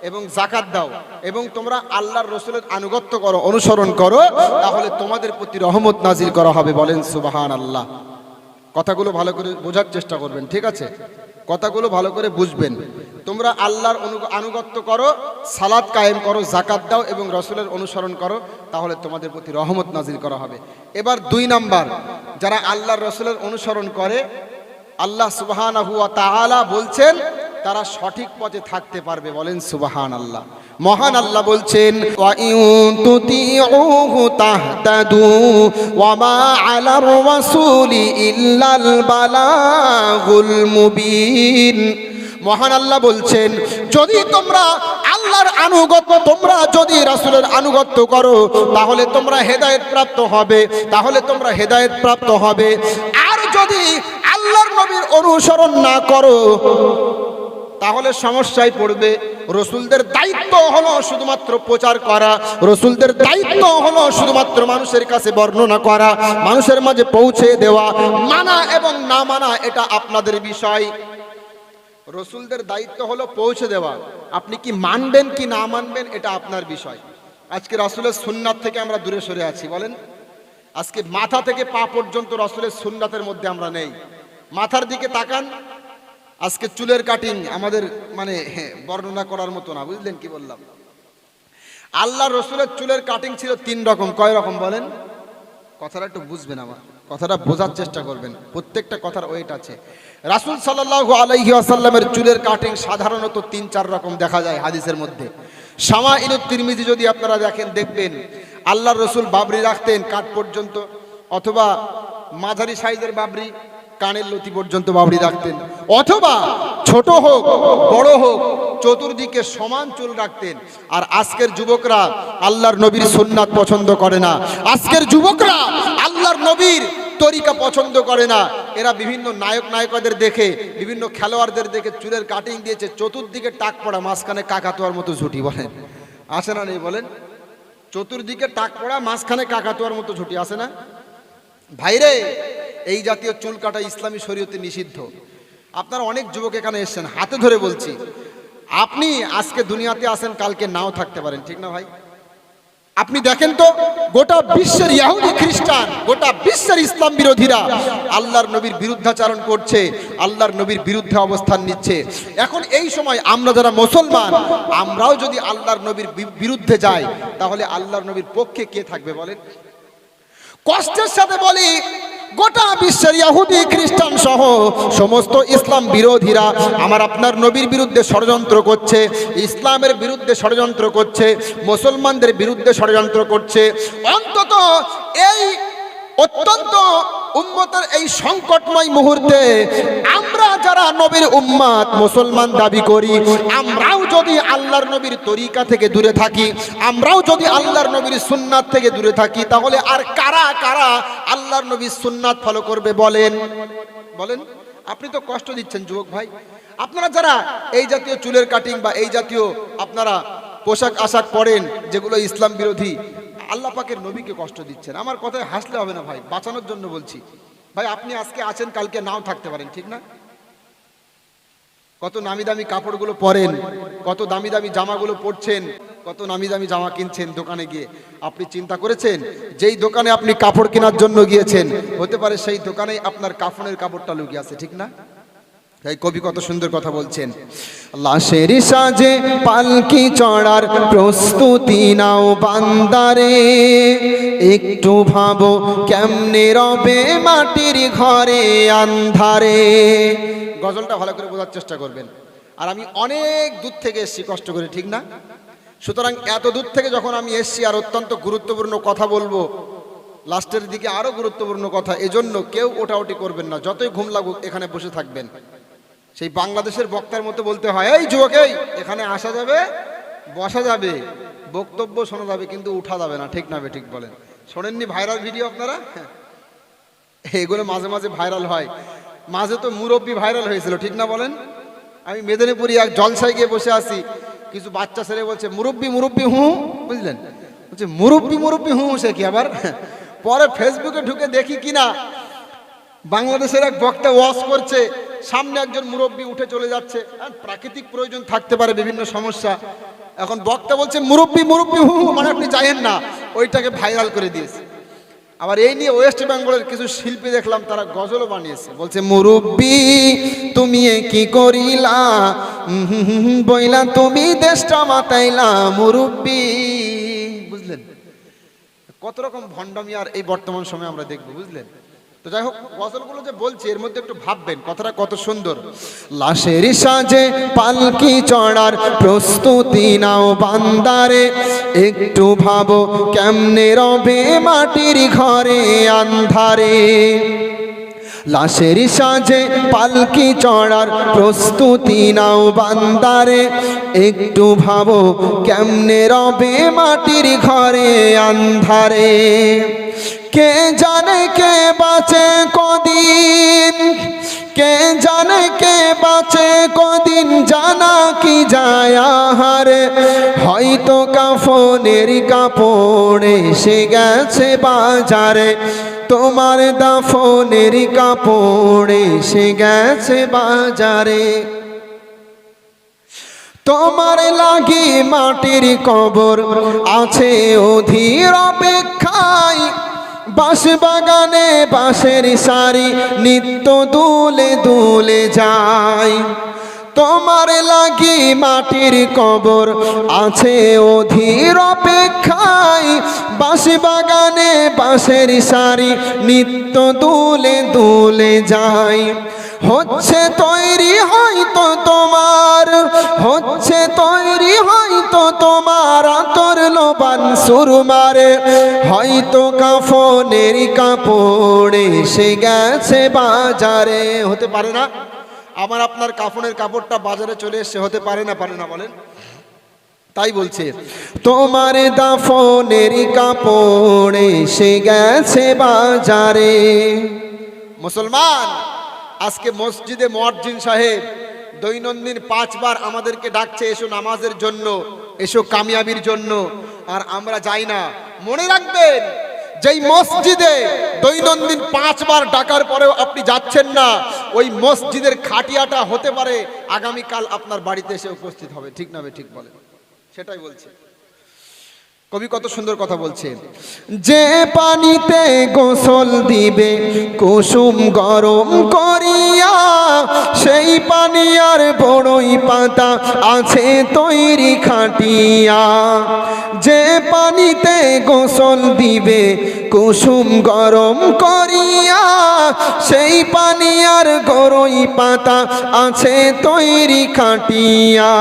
এবং যাকাত দাও এবং তোমরা আল্লাহর রাসূলের আনুগত্য করো, অনুসরণ করো, তাহলে তোমাদের প্রতি রহমত নাজিল করা হবে, বলেন সুবহানাল্লাহ। কথাগুলো ভালো করে বোঝার চেষ্টা করবেন, ঠিক আছে? কথাগুলো ভালো করে বুঝবেন। তোমরা আল্লাহর আনুগত্য করো, সালাত কায়েম করো, যাকাত দাও এবং রাসূলের অনুসরণ করো, তাহলে তোমাদের প্রতি রহমত নাজিল করা হবে। এবার 2 নাম্বার, যারা আল্লাহর রাসূলের অনুসরণ করে আল্লাহ সুবহানাহু ওয়া তাআলা বলছেন তারা সঠিক পথে থাকতে পারবে, বলেন সুবহানাল্লাহ। মহান আল্লাহ বলছেন, ওয়া ইন তুতিউহু তাহতাদু ওয়া মা আলার রাসূলি ইল্লাল বালাগুল মুবিন। মহান আল্লাহ বলছেন, যদি তোমরা আল্লাহর আনুগত্য, তোমরা যদি রাসূলের আনুগত্য করো তাহলে তোমরা হেদায়েত প্রাপ্ত হবে, তাহলে তোমরা হেদায়েত প্রাপ্ত হবে। আর যদি আল্লাহর নবীর অনুসরণ না করো তাহলে সমস্যায় পড়বে। রাসূলদের দায়িত্ব হলো শুধুমাত্র প্রচার করা, রাসূলদের দায়িত্ব হলো শুধুমাত্র মানুষের কাছে বর্ণনা করা, মানুষের মাঝে পৌঁছে দেওয়া। মানা এবং না মানা এটা আপনাদের বিষয়। রাসূলদের দায়িত্ব হলো পৌঁছে দেওয়া, আপনি কি মানবেন কি না মানবেন এটা আপনার বিষয়। আজকে রাসূলের সুন্নাত থেকে আমরা দূরে সরে আছি, বলেন? আজকে মাথা থেকে পা পর্যন্ত রাসূলের সুন্নাতের মধ্যে আমরা নেই। মাথার দিকে তাকান, আজকে চুলের কাটিং আমাদের মানে বর্ণনা করার মতো না, বুঝলেন কি বললাম? আল্লাহ রাসূলের চুলের কাটিং ছিল 3 রকম। কয় রকম বলেন? কথাটা একটু বুঝবেন, আমার কথাটা বোঝার চেষ্টা করবেন, প্রত্যেকটা কথার ওয়েট আছে। রাসূল সাল্লাল্লাহু আলাইহি ওয়াসাল্লামের চুলের কাটিং সাধারণত 3-4 রকম দেখা যায় হাদিসের মধ্যে। শামাইলুত তিরমিজি যদি আপনারা দেখেন, দেখবেন আল্লাহর রাসূল বাবরি রাখতেন কাঁধ পর্যন্ত, অথবা মাঝারি সাইজের বাবরি কানের লতি পর্যন্ত বাবরি রাখতেন, অথবা ছোট হোক বড় হোক চতুর্দিকে সমান চুল রাখতেন। আর আজকের যুবকরা আল্লাহর নবীর সুন্নাত পছন্দ করে না, আজকের যুবকরা আল্লাহর নবীর তরিকা পছন্দ করে না। এরা বিভিন্ন নায়ক নায়িকাদের দেখে, বিভিন্ন খেলোয়াড়দের দেখে চুলের কাটিং দিয়েছে, চতুর্দিকে টাক পড়া, মাঝখানে কাকাতুয়ার মতো ঝুঁটি, বলেন আসে না নেই বলেন? চতুর্দিকে টাক পড়া, মাঝখানে কাকাতুয়ার মতো ঝুঁটি, আসে না ভাইরে? এই জাতীয় চুল কাটা ইসলামী শরীয়তে নিষিদ্ধ। আপনারা অনেক যুবক এখানে এসেছেন, হাতে ধরে বলছি, আপনি আজকে দুনিয়াতে আসেন, কালকে নাও থাকতে পারেন, ঠিক না ভাই? আপনি দেখেন তো, গোটা বিশ্বের ইহুদি খ্রিস্টান, গোটা বিশ্বের ইসলাম বিরোধীরা আল্লাহর নবীর বিরুদ্ধাচরণ করছে, আল্লাহর নবীর বিরুদ্ধে অবস্থান নিচ্ছে। এখন এই সময় আমরা যারা মুসলমান, আমরাও যদি আল্লাহর নবীর বিরুদ্ধে যাই তাহলে আল্লাহর নবীর পক্ষে কে থাকবে বলেন? কষ্টের সাথে বলি, গোটা বিশ্বের ইহুদি খ্রিস্টান সহ সমস্ত ইসলাম বিরোধীরা আমার আপনার নবীর বিরুদ্ধে ষড়যন্ত্র করছে, ইসলামের বিরুদ্ধে ষড়যন্ত্র করছে, মুসলমানদের বিরুদ্ধে ষড়যন্ত্র করছে। অন্তত এই অত্যন্ত উম্মতের এই সংকটময় মুহূর্তে আমরা যারা নবীর উম্মত মুসলমান দাবি করি, আমরাও যদি আল্লাহর নবীর তরিকা থেকে দূরে থাকি, আমরাও যদি আল্লাহর নবীর সুন্নাত থেকে দূরে থাকি, তাহলে আর কারা কারা আল্লাহর নবীর সুন্নাত ফলো করবে বলেন? বলেন, আপনি তো কষ্ট দিচ্ছেন যুবক ভাই। আপনারা যারা এই জাতীয় চুলের কাটিং বা এই জাতীয় আপনারা পোশাক আশাক পরেন যেগুলো ইসলাম বিরোধী, আল্লাহ পাকের নবীকে কষ্ট দিচ্ছেন। আমার কথায় হাসলে হবে না ভাই, বাঁচানোর জন্য বলছি। ভাই আপনি আজকে আছেন, কালকে নাও থাকতে পারেন, ঠিক না? কত নামি দামি কাপড়গুলো পরেন, কত দামি দামি জামাগুলো পরছেন, কত নামি দামি জামা কিনছেন দোকানে গিয়ে। আপনি চিন্তা করেছেন যেই দোকানে আপনি কাপড় কেনার জন্য গিয়েছেন, হতে পারে সেই দোকানেই আপনার কাফনের কাপড়টা লুকিয়ে আছে, ঠিক না? তাই কবি কত সুন্দর কথা বলছেন, লাশের সাজে পালকি চড়ার প্রস্তুতি নাও বান্দারে, একটু ভাবো কেমনে রবে মাটির ঘরে আন্ধারে। গজলটা ভালো করে বোঝার চেষ্টা করবেন। আর আমি অনেক দূর থেকে এসেছি কষ্ট করে, ঠিক না? সুতরাং এত দূর থেকে যখন আমি এসেছি আর অত্যন্ত গুরুত্বপূর্ণ কথা বলবো, লাস্টের দিকে আরো গুরুত্বপূর্ণ কথা, এজন্য কেউ ওঠাউটি করবেন না, যতই ঘুম লাগুক এখানে বসে থাকবেন। সেই বাংলাদেশের বক্তার মতো বলতে হয়, এই যুবক এই এখানে আসা যাবে, বসা যাবে, বক্তব্য শোনা যাবে, কিন্তু উঠা যাবে না, ঠিক না? ঠিক বলেন। শোনেননি ভাইরাল ভিডিও আপনারা? এগুলো মাঝে মাঝে ভাইরাল হয়। মাঝে তো মুরব্বি ভাইরাল হয়েছিল, ঠিক না বলেন? আমি মেদিনীপুরে এক জলসায় গিয়ে বসে আছি, কিছু বাচ্চা ছেলে বলছে মুরব্বি মুরব্বি হু, বুঝলেন? বলছে মুরব্বি মুরব্বি হু, সে কি আবার? পরে ফেসবুকে ঢুকে দেখি কিনা বাংলাদেশের এক বক্তা ওয়াজ করছে, সামনে একজন মুরব্বি উঠে চলে যাচ্ছে, প্রাকৃতিক প্রয়োজন থাকতে পারে, বিভিন্ন সমস্যা। এখন বক্তা বলছে মুরব্বি মুরব্বি হু, মানে আপনি চাইেন না, ওইটাকে ভাইরাল করে দিয়েছে। আবার এই নিয়ে ওয়েস্ট বেঙ্গলের কিছু শিল্পী দেখলাম, তারা গজলও বানিয়েছে, বলছে মুরব্বি তুমি কি করিলা, বইলা তুমি দেশটা মাতাইলা মুরব্বি, বুঝলেন? কত রকম ভণ্ডামি আর এই বর্তমান সময়ে আমরা দেখবো, বুঝলেন? তো যাই হোক, গজলগুলো যে বলছি এর মধ্যে একটু ভাববেন কথাটা কত সুন্দর। লাশের সাজে পালকি চড়ার প্রস্তুতি নাও বান্দারে, একটু ভাবো কেমনে রবে মাটির ঘরে আন্ধারে। লাশের সাজে পালকি চড়ার প্রস্তুতি নাও বান্দারে, একটু ভাবো কেমনে রবে মাটির ঘরে আন্ধারে। কে জানে কে বাঁচে কদিন, কে জানে কে বাঁচে কদিন, জানা কি যায় আহারে, হয়তো কাফনের কাপড় এসে গেছে বাজারে, তোমার দাফনের কাপড় এসে গেছে বাজারে। তোমার লাগি মাটির কবর আছে অধীর অপেক্ষায়, বাঁশ বাগানে বাঁশের সারি নিত্য দুলে দুলে যায়। তোমার লাগি মাটির কবর আছে অধীর অপেক্ষায়, বাঁশ বাগানে বাঁশের সারি নিত্য দুলে দুলে যায়। হচ্ছে তৈরি হয়তো তোমার, হচ্ছে তৈরি হয়তো তোমার আতর লোবান সুরমারে, হয়তো কাফনের কাপড় এসে গেছে বাজারে। হতে পারে না আমার আপনার কাফনের কাপড়টা বাজারে চলে এসে? হতে পারে না? পারে না বলেন? তাই বলছে তোমার দাফনের কাপড় এসে গেছে বাজারে। মুসলমান, আজকে মসজিদে মুয়াজ্জিন সাহেব দৈনন্দিন 5 বার আমাদেরকে ডাকছে, এসো নামাজের জন্য, এসো কামিয়াবির জন্য, আর আমরা যাই না। মনে রাখবেন, যেই মসজিদে দৈনন্দিন 5 বার ডাকার পরেও আপনি যাচ্ছেন না, ওই মসজিদের খাটিয়াটা হতে পারে আগামীকাল আপনার বাড়িতে এসে উপস্থিত হবে, ঠিক না? ঠিক বলে, সেটাই বলছে কবি, কত সুন্দর কথা বলছে। যে পানিতে গোসল দিবে কুসুম গরম করিয়া, সেই পানি আর বড়ই পাতা আছে তৈরি খাটিয়া। যে পানিতে গোসল দিবে কুসুম গরম করিয়া, সেই পানি আর গরই পাতা আছে তৈরি খাটিয়া।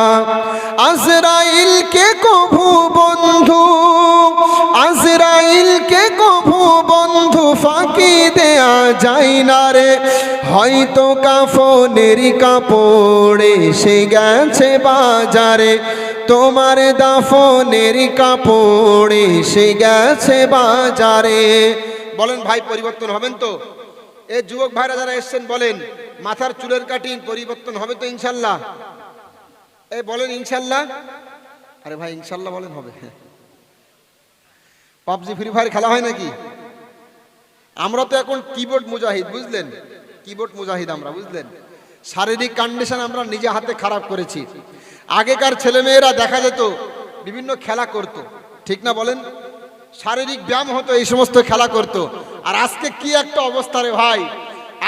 আজরাইলকে কভু বন্ধু, আজরাইলকে কভু বন্ধু ফাঁকি দেয়া যায় না রে, হয়তো কাফনের কাপড় এসে গেছে বাজারে, তোমার দাফনের কাপড় এসে গেছে বাজারে। বলেন ভাই, পরিবর্তন হবেন তো? এই যুবক ভাইরা যারা এসছেন বলেন, মাথার চুলের কাটিং পরিবর্তন হবে তো ইনশাল্লাহ? এই বলেন ইনশাল্লাহ। আরে ভাই ইনশাল্লাহ বলেন, হবে। পাবজি ফ্রি ফায়ার খেলা হয় নাকি? আমরা তো এখন কিবোর্ড মুজাহিদ, বুঝলেন? কিবোর্ড মুজাহিদ আমরা, বুঝলেন? শারীরিক কন্ডিশন আমরা নিজে হাতে খারাপ করেছি। আগেকার ছেলেমেয়েরা দেখা যেত বিভিন্ন খেলা করত, ঠিক না বলেন? শারীরিক ব্যায়াম হতো, এই সমস্ত খেলা করত। আর আজকে কি একটা অবস্থা রে ভাই,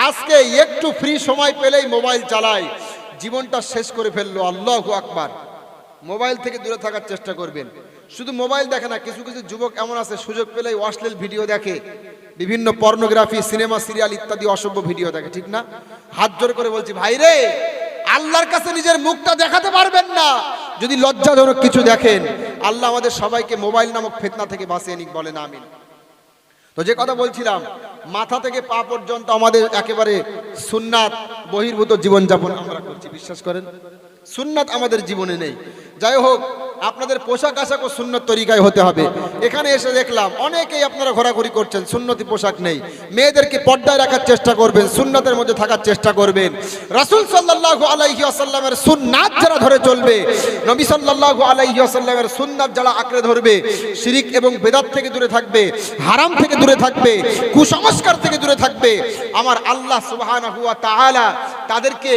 আজকে একটু ফ্রি সময় পেলেই মোবাইল চালায়, জীবনটা শেষ করে ফেললো। আল্লাহু আকবার। মোবাইল থেকে দূরে থাকার চেষ্টা করবেন। শুধু মোবাইল দেখে না, কিছু কিছু যুবক এমন আছে সুযোগ পেলেই অশ্লীল ভিডিও দেখে, বিভিন্ন পর্নোগ্রাফি, সিনেমা, সিরিয়াল ইত্যাদি অসভ্য ভিডিও দেখে, ঠিক না? হাত জোর করে বলছি ভাই রে, আল্লাহর কাছে নিজের মুখটা দেখাতে পারবেন না যদি লজ্জাজনক কিছু দেখেন। আল্লাহ আমাদের সবাইকে মোবাইল নামক ফিতনা থেকে বাঁচিয়ে নিক, বলেন আমিন। তো যে কথা বলছিলাম, মাথা থেকে পা পর্যন্ত আমাদের একেবারে সুন্নাত বহির্ভূত জীবনযাপন আমরা করছি, বিশ্বাস করেন? সুন্নাত আমাদের জীবনে নেই। যাই হোক, আপনাদের পোশাক আশাকও সুন্নত তরিকায় হতে হবে। এখানে এসে দেখলাম অনেকেই আপনারা ঘোরাঘুরি করছেন, সুন্নতি পোশাক নেই। মেয়েদেরকে পর্দায় রাখার চেষ্টা করবেন, সুন্নতের মধ্যে থাকার চেষ্টা করবেন। রাসূল সাল্লাল্লাহু আলাইহি ওয়াসাল্লামের সুন্নাত যারা ধরে চলবে, নবী সাল্লাল্লাহু আলাইহি ওয়াসাল্লামের সুন্নাত যারা আঁকড়ে ধরবে, শিরিক এবং বেদাত থেকে দূরে থাকবে, হারাম থেকে দূরে থাকবে, কুসংস্কার থেকে দূরে থাকবে, আমার আল্লাহ সুবহানাহু ওয়া তাআলা তাদেরকে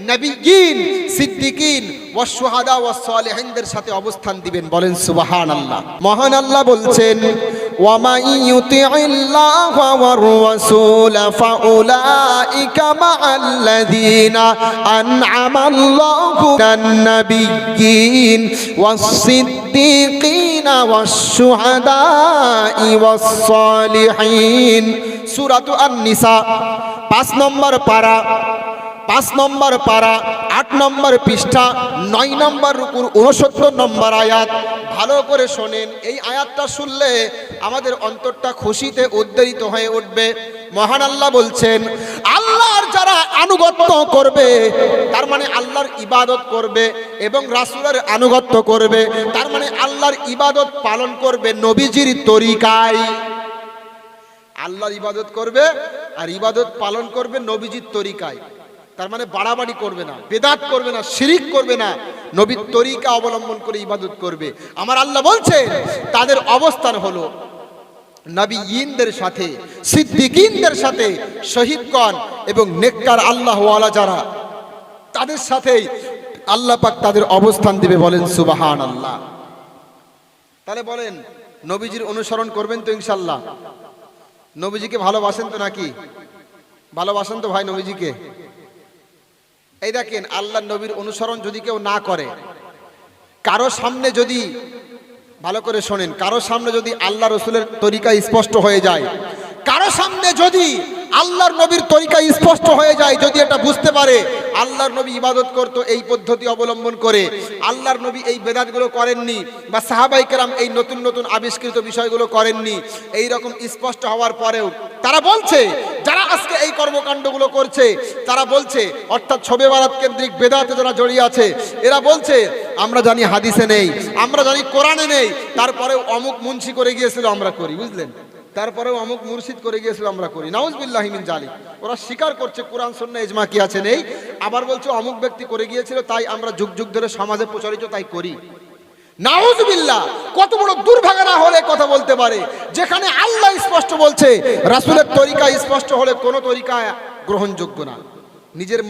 নবিয়্যিন, সিদ্দিকিন ওয়া শুহাদা ওয়া সালিহিনদের সাথে অবস্থান দিবেন, বলেন সুবহানাল্লাহ। মহান আল্লাহ বলছেন, ওয়া মান ইউতিইল্লাহা ওয়ার রাসূল ফাউলাইকা মা'আল্লাযীনা আন'আমাল্লাহু আলান নাবিয়্যিন ওয়াস সিদ্দিকিনা ওয়াশ শুহাদাই ওয়াস সালিহিন। সূরাতু আন-নিসা 5 নম্বর পারা, 5 নম্বর পারা, 8 নম্বর পৃষ্ঠা, 9 নম্বর রুকুর 69 নম্বর আয়াত। ভালো করে শোনেন, এই আয়াতটা শুনলে আমাদের অন্তরটা খুশিতে উদ্বেলিত হয়ে উঠবে। মহান আল্লাহ বলছেন, আল্লাহর যারা আনুগত্য করবে, তার মানে আল্লাহর ইবাদত করবে এবং রাসূলের আনুগত্য করবে, তার মানে আল্লাহর ইবাদত পালন করবে নবীজির তরিকায়। আল্লাহর ইবাদত করবে আর ইবাদত পালন করবে নবীজির তরিকায়। তার মানে বাড়াবাড়ি করবে না, বেদাত করবে না, শিরিক করবে না, নবীর তরিকা অবলম্বন করে ইবাদত করবে। আমার আল্লাহ বলছেন তাদের অবস্থান হলো নবিয়্যিনদের সাথে, সিদ্দিকিনদের সাথে, শহীদগণ এবং নেককার আল্লাহওয়ালা যারা, তাদের সাথেই আল্লাহ পাক তাদের অবস্থান দিবে, বলেন সুবহানাল্লাহ। তাহলে বলেন, নবীজির অনুসরণ করবেন তো ইনশাআল্লাহ? নবীজিকে ভালোবাসেন তো নাকি? ভালোবাসেন তো ভাই নবীজিকে? এই দেখেন, আল্লাহ নবীর অনুসরণ যদি কেউ না করে, কারো সামনে যদি, ভালো করে শোনেন, কারো সামনে যদি আল্লাহ রসুলের তরিকা স্পষ্ট হয়ে যায়, কারো সামনে যদি আল্লাহর নবীর তরিকা স্পষ্ট হয়ে যায়, যদি এটা বুঝতে পারে আল্লাহর নবী ইবাদত করত এই পদ্ধতি অবলম্বন করে, আল্লাহর নবী এই বেদাতগুলো করেননি, বা সাহাবায়ে কেরাম এই নতুন নতুন আবিষ্কৃত বিষয়গুলো করেননি, এই রকম স্পষ্ট হওয়ার পরেও তারা বলছে, যারা আজকে এই কর্মকাণ্ডগুলো করছে, তারা বলছে, অর্থাৎ শবে বারাত কেন্দ্রিক বেদাতে যারা জড়িয়ে আছে, এরা বলছে আমরা জানি হাদিসে নেই, আমরা জানি কোরআনে নেই, তারপরেও অমুক মুন্সি করে গিয়েছিল আমরা করি, বুঝলেন? তারপরেও অমুক মুর্শিদ করে গিয়েছিল আমরা করি। নাউজুবিল্লাহি মিন জালিক। ওরা স্বীকার করছে কোরআন সুন্নাহ ইজমা কি আছে নেই, আবার বলছে অমুক ব্যক্তি করে গিয়েছিল, তাই আমরা যুগ যুগ ধরে সমাজে প্রচারিত তাই করি। নাউজুবিল্লাহ। কত বড় দুর্ভাগা হলে কথা বলতে পারে, যেখানে আল্লাহ স্পষ্ট বলছে, রাসূলের তরিকা স্পষ্ট হলে কোন তরিকা গ্রহণযোগ্য না। নিজের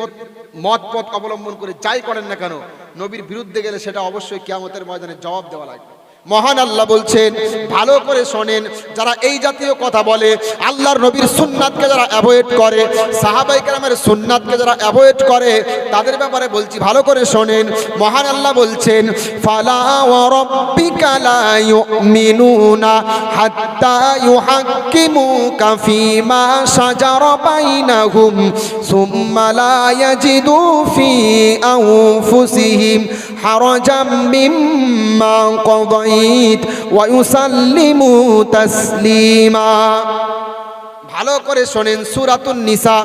মত পথ অবলম্বন করে যাই করেন না কেন, নবীর বিরুদ্ধে গেলে সেটা অবশ্যই কিয়ামতের ময়দানে জবাব দেওয়া লাগবে। মহান আল্লাহ বলছেন, ভালো করে শোনেন, যারা এই জাতীয় কথা বলে, আল্লাহর নবীর সুন্নাতকে যারা অ্যাভয়েড করে, সাহাবায়ে কেরামের সুন্নাতকে যারা অ্যাভয়েড করে, তাদের ব্যাপারে বলছি, ভালো করে শোনেন। মহান আল্লাহ বলছেন, ফালা ওয়া রাব্বিকা লা ইউমিনুনা হাত্তা ইউহাক্কিমুকা ফীমা শাজারা বাইনাহুম সুম্মা লা ইয়াজিদু ফী আনফুসিহিম হারাজাম মিম্মা قضيت ويسلموا تسليما। ভালো করে শোনেন, সূরাতুন নিসা,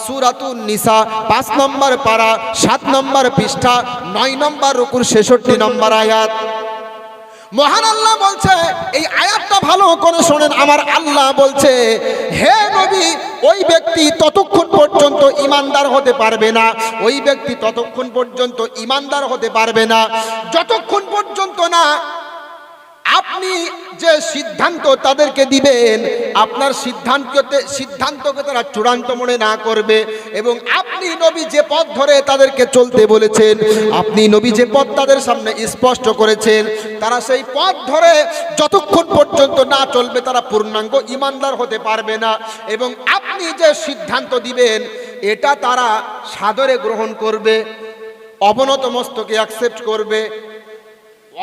সূরাতুন নিসা 5 নম্বর পারা, 7 নম্বর পৃষ্ঠা, 9 নম্বর রুকুর 66 নম্বর আয়াত। মহান আল্লাহ বলছে, এই আয়াতটা ভালো করে শোনেন। আমার আল্লাহ বলছে, হে নবী, ওই ব্যক্তি ততক্ষণ পর্যন্ত ঈমানদার হতে পারবে না, ওই ব্যক্তি ততক্ষণ পর্যন্ত ঈমানদার হতে পারবে না যতক্ষণ পর্যন্ত না আপনি যে সিদ্ধান্ত তাদেরকে দিবেন, আপনার সিদ্ধান্তকে তারা চূড়ান্ত মনে না করবে, এবং আপনি নবী যে পথ ধরে তাদেরকে চলতে বলেছেন, আপনি নবী যে পথ তাদের সামনে স্পষ্ট করেছেন, তারা সেই পথ ধরে যতক্ষণ পর্যন্ত না চলবে তারা পূর্ণাঙ্গ ঈমানদার হতে পারবে না। এবং আপনি যে সিদ্ধান্ত দিবেন এটা তারা সাদরে গ্রহণ করবে, অবনত মস্তকে অ্যাকসেপ্ট করবে,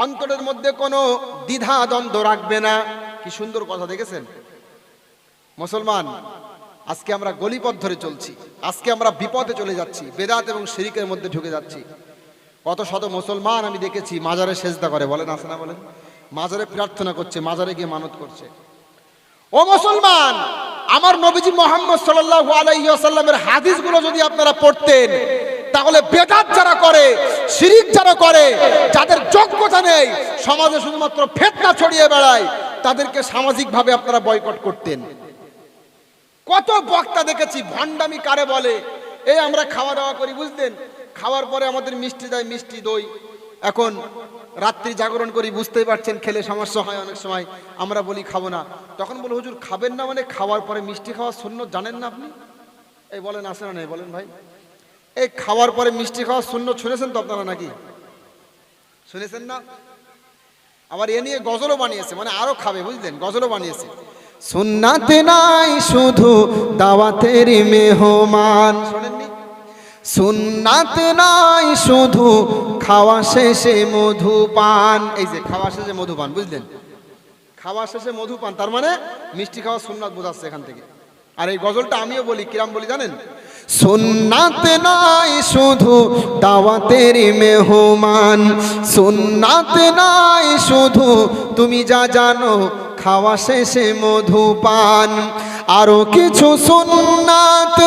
অন্তরের মধ্যে কোনো দ্বিধা দ্বন্দ্ব রাখবে না। কি সুন্দর কথা দেখেছেন মুসলমান। আজকে আমরা গলিপথ ধরে চলছি, আজকে আমরা বিপদে চলে যাচ্ছি, বেদাত এবং শিরকের মধ্যে ঢুকে যাচ্ছি। কত শত মুসলমান আমি দেখেছি মাজারে সেজদা করে, বলেন আছে না বলেন, মাজারে প্রার্থনা করছে, মাজারে গিয়ে মানত করছে। ও মুসলমান, আমার নবীজি মুহাম্মদ সাল্লাল্লাহু আলাইহি ওয়াসাল্লামের হাদিসগুলো যদি আপনারা পড়তেন, তাহলে বেদাত যারা করে, শিরিক যারা করে, যাদের যোগ্যতা নেই, সমাজে শুধুমাত্র ফিতনা ছড়িয়ে বেড়ায়, তাদেরকে সামাজিকভাবে আপনারা বয়কট করতেন। কত বক্তা দেখেছি, ভণ্ডামি কারে বলে, এই আমরা খাওয়া দাওয়া করি বুঝলেন, খাওয়ার পরে আমাদের মিষ্টি দেয়, মিষ্টি দই, এখন রাত্রি জাগরণ করি, বুঝতেই পারছেন খেলে সমস্যা হয় অনেক সময়, আমরা বলি খাবো না, তখন বলে হুজুর খাবেন না মানে খাওয়ার পরে মিষ্টি খাওয়া সুন্নত জানেন না আপনি? এই বলেন আসে না নেই বলেন ভাই, এই খাওয়ার পরে মিষ্টি খাওয়া সুন্নত শুনেছেন তো আপনারা নাকি? শুনেছেন না? আবার এ নিয়ে গজলও বানিয়েছে, মানে আরো খাবে বুঝলেন, গজলও বানিয়েছে। সুন্নাত নাই শুধু দাওয়াতের মেহমান, শোনেননি? সুন্নাত নাই শুধু খাওয়া শেষে মধুপান, এই যে খাওয়া শেষে মধুপান বুঝলেন, খাওয়া শেষে মধুপান তার মানে মিষ্টি খাওয়া সুন্নাত বোঝাচ্ছে এখান থেকে। আর এই গজলটা আমিও বলি, কিরাম বলি জানেন? সুন্নাত নাই শুধু দাওয়াতের মেহমান, সুন্নাত নাই শুধু তুমি যা জানো খাওয়া শেষে মধুপান, আরো কিছু সুন্নাত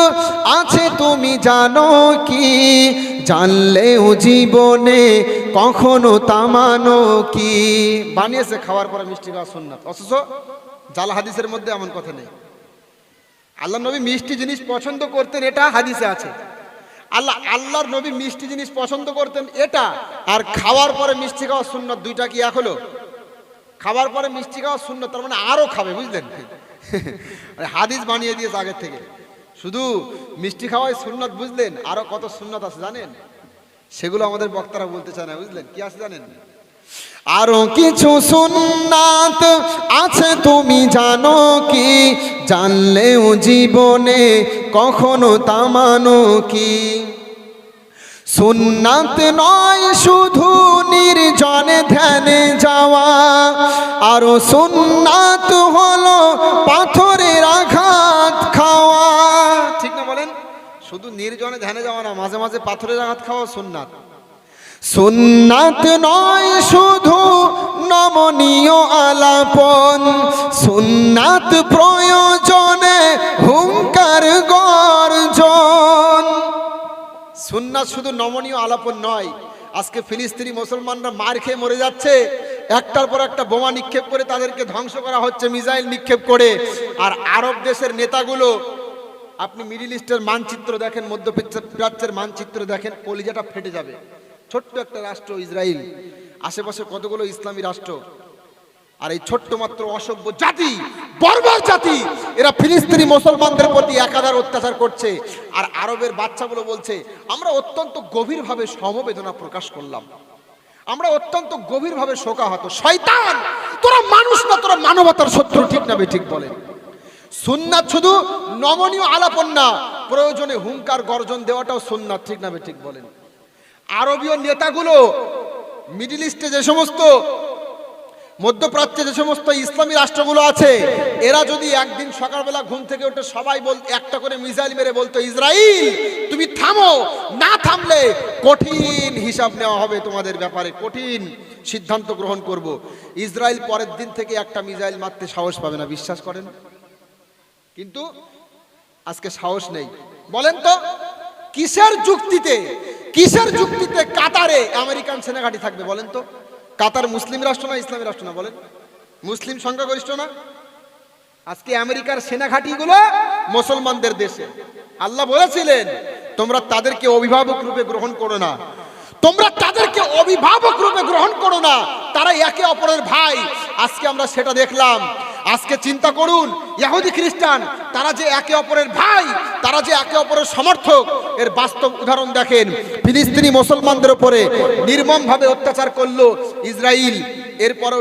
আছে তুমি জানো কি, জানলেও জীবনে কখনো তা মানো কি। বানিয়েছে খাওয়ার পরে মিষ্টি খাওয়া সুন্নাত, অথচ জাল হাদিসের মধ্যে এমন কথা নেই। আল্লাহর নবী মিষ্টি জিনিস পছন্দ করতেন, এটা হাদিসে আছে। আল্লাহর নবী মিষ্টি জিনিস পছন্দ করতেন এটা, আর খাওয়ার পরে মিষ্টি খাওয়া সুন্নাত, দুইটা কি এক হলো? খাওয়ার পরে মিষ্টি খাওয়া সুন্নাত তার মানে আরো খাবে বুঝলেন, হাদিস বানিয়ে দিয়েছে আগের থেকে। শুধু মিষ্টি খাওয়াই সুন্নাত বুঝলেন, আরো কত সুন্নাত আছে জানেন, সেগুলো আমাদের বক্তারা বলতে চায় না বুঝলেন। কি আছে জানেন? আরো কিছু সুন্নাত আছে তুমি জানো কি, জানলেও জীবনে কখনো তা মানো কি। সুন্নাত নয় শুধু নির্জনে ধ্যানে যাওয়া, আরো সুন্নাত হলো পাথরের আঘাত খাওয়া, ঠিক না বলেন? শুধু নির্জনে ধ্যানে যাওয়া না, মাঝে মাঝে পাথরের আঘাত খাওয়া সুন্নাত। সুন্নাত নয় শুধু নমনীয় আলাপন, সুন্নাত প্রয়োজনে হুঙ্কার গর্জন। সুন্নাত শুধু নমনীয় আলাপন নয়। আজকে ফিলিস্তিনি মুসলমানরা মার খেয়ে মরে যাচ্ছে, একটার পর একটা বোমা নিক্ষেপ করে তাদেরকে ধ্বংস করা হচ্ছে, মিসাইল নিক্ষেপ করে। আর আরব দেশের নেতাগুলো, আপনি মিডিল ইস্টের মানচিত্র দেখেন, মধ্যপ্রাচ্যের মানচিত্র দেখেন, কলিজাটা ফেটে যাবে। ছোট্ট একটা রাষ্ট্র ইসরায়েল, আশেপাশে কতগুলো ইসলামী রাষ্ট্র, আর এই ছোট্ট মাত্র অসভ্য জাতি, বর্বর জাতি, এরা ফিলিস্তিনি মুসলমানদের প্রতি একাধার অত্যাচার করছে। আর আরবের বাচ্চাগুলো বলছে আমরা অত্যন্ত গভীরভাবে সমবেদনা প্রকাশ করলাম, আমরা অত্যন্ত গভীরভাবে শোকাহত। শয়তান, তোরা মানুষ না, তোরা মানবতার শত্রু, ঠিক না ঠিক বলেন? সুন্নাত শুধু নমনীয় আলাপন না, প্রয়োজনে হুঙ্কার গর্জন দেওয়াটাও সুন্নাত, ঠিক না ঠিক বলেন? আরবীয় নেতাগুলো, মিডিল ইস্টে যে সমস্ত, মধ্যপ্রাচ্যে যে সমস্ত ইসলামী রাষ্ট্রগুলো আছে, এরা যদি একদিন সকালবেলা ঘুম থেকে উঠে সবাই একটা করে মিসাইল মেরে বলতো ইসরায়েল তুমি থামো, না থামলে কঠিন হিসাব নেওয়া হবে তোমাদের ব্যাপারে, কঠিন সিদ্ধান্ত গ্রহণ করব, ইসরায়েল পরের দিন থেকে একটা মিসাইল মারতে সাহস পাবে না, বিশ্বাস করেন? কিন্তু আজকে সাহস নেই। বলেন তো কিসের যুক্তিতে, কিসের যুক্তিতে কাতারে আমেরিকান সেনাঘাঁটি থাকবে বলেন তো? কাতার মুসলিম রাষ্ট্র না ইসলামী রাষ্ট্র না বলেন? মুসলিম সংখ্যাগরিষ্ঠ না? আজকে আমেরিকার সেনাঘাঁটিগুলো মুসলমানদের দেশে। আল্লাহ বলেছিলেন তোমরা তাদেরকে অভিভাবক রূপে গ্রহণ করো না, তোমরা তাদেরকে অভিভাবক রূপে গ্রহণ করো না, তারা একে অপরের ভাই। আজকে আমরা সেটা দেখলাম। আজকে চিন্তা করুন, ইহুদি খ্রিস্টান তারা যে একে অপরের ভাই, তারা যে একে অপরের সমর্থক, এর বাস্তব উদাহরণ দেখেন। ফিলিস্তিনি মুসলমানদের উপরে নির্মমভাবে অত্যাচার করলো ইসরায়েল। এরপরও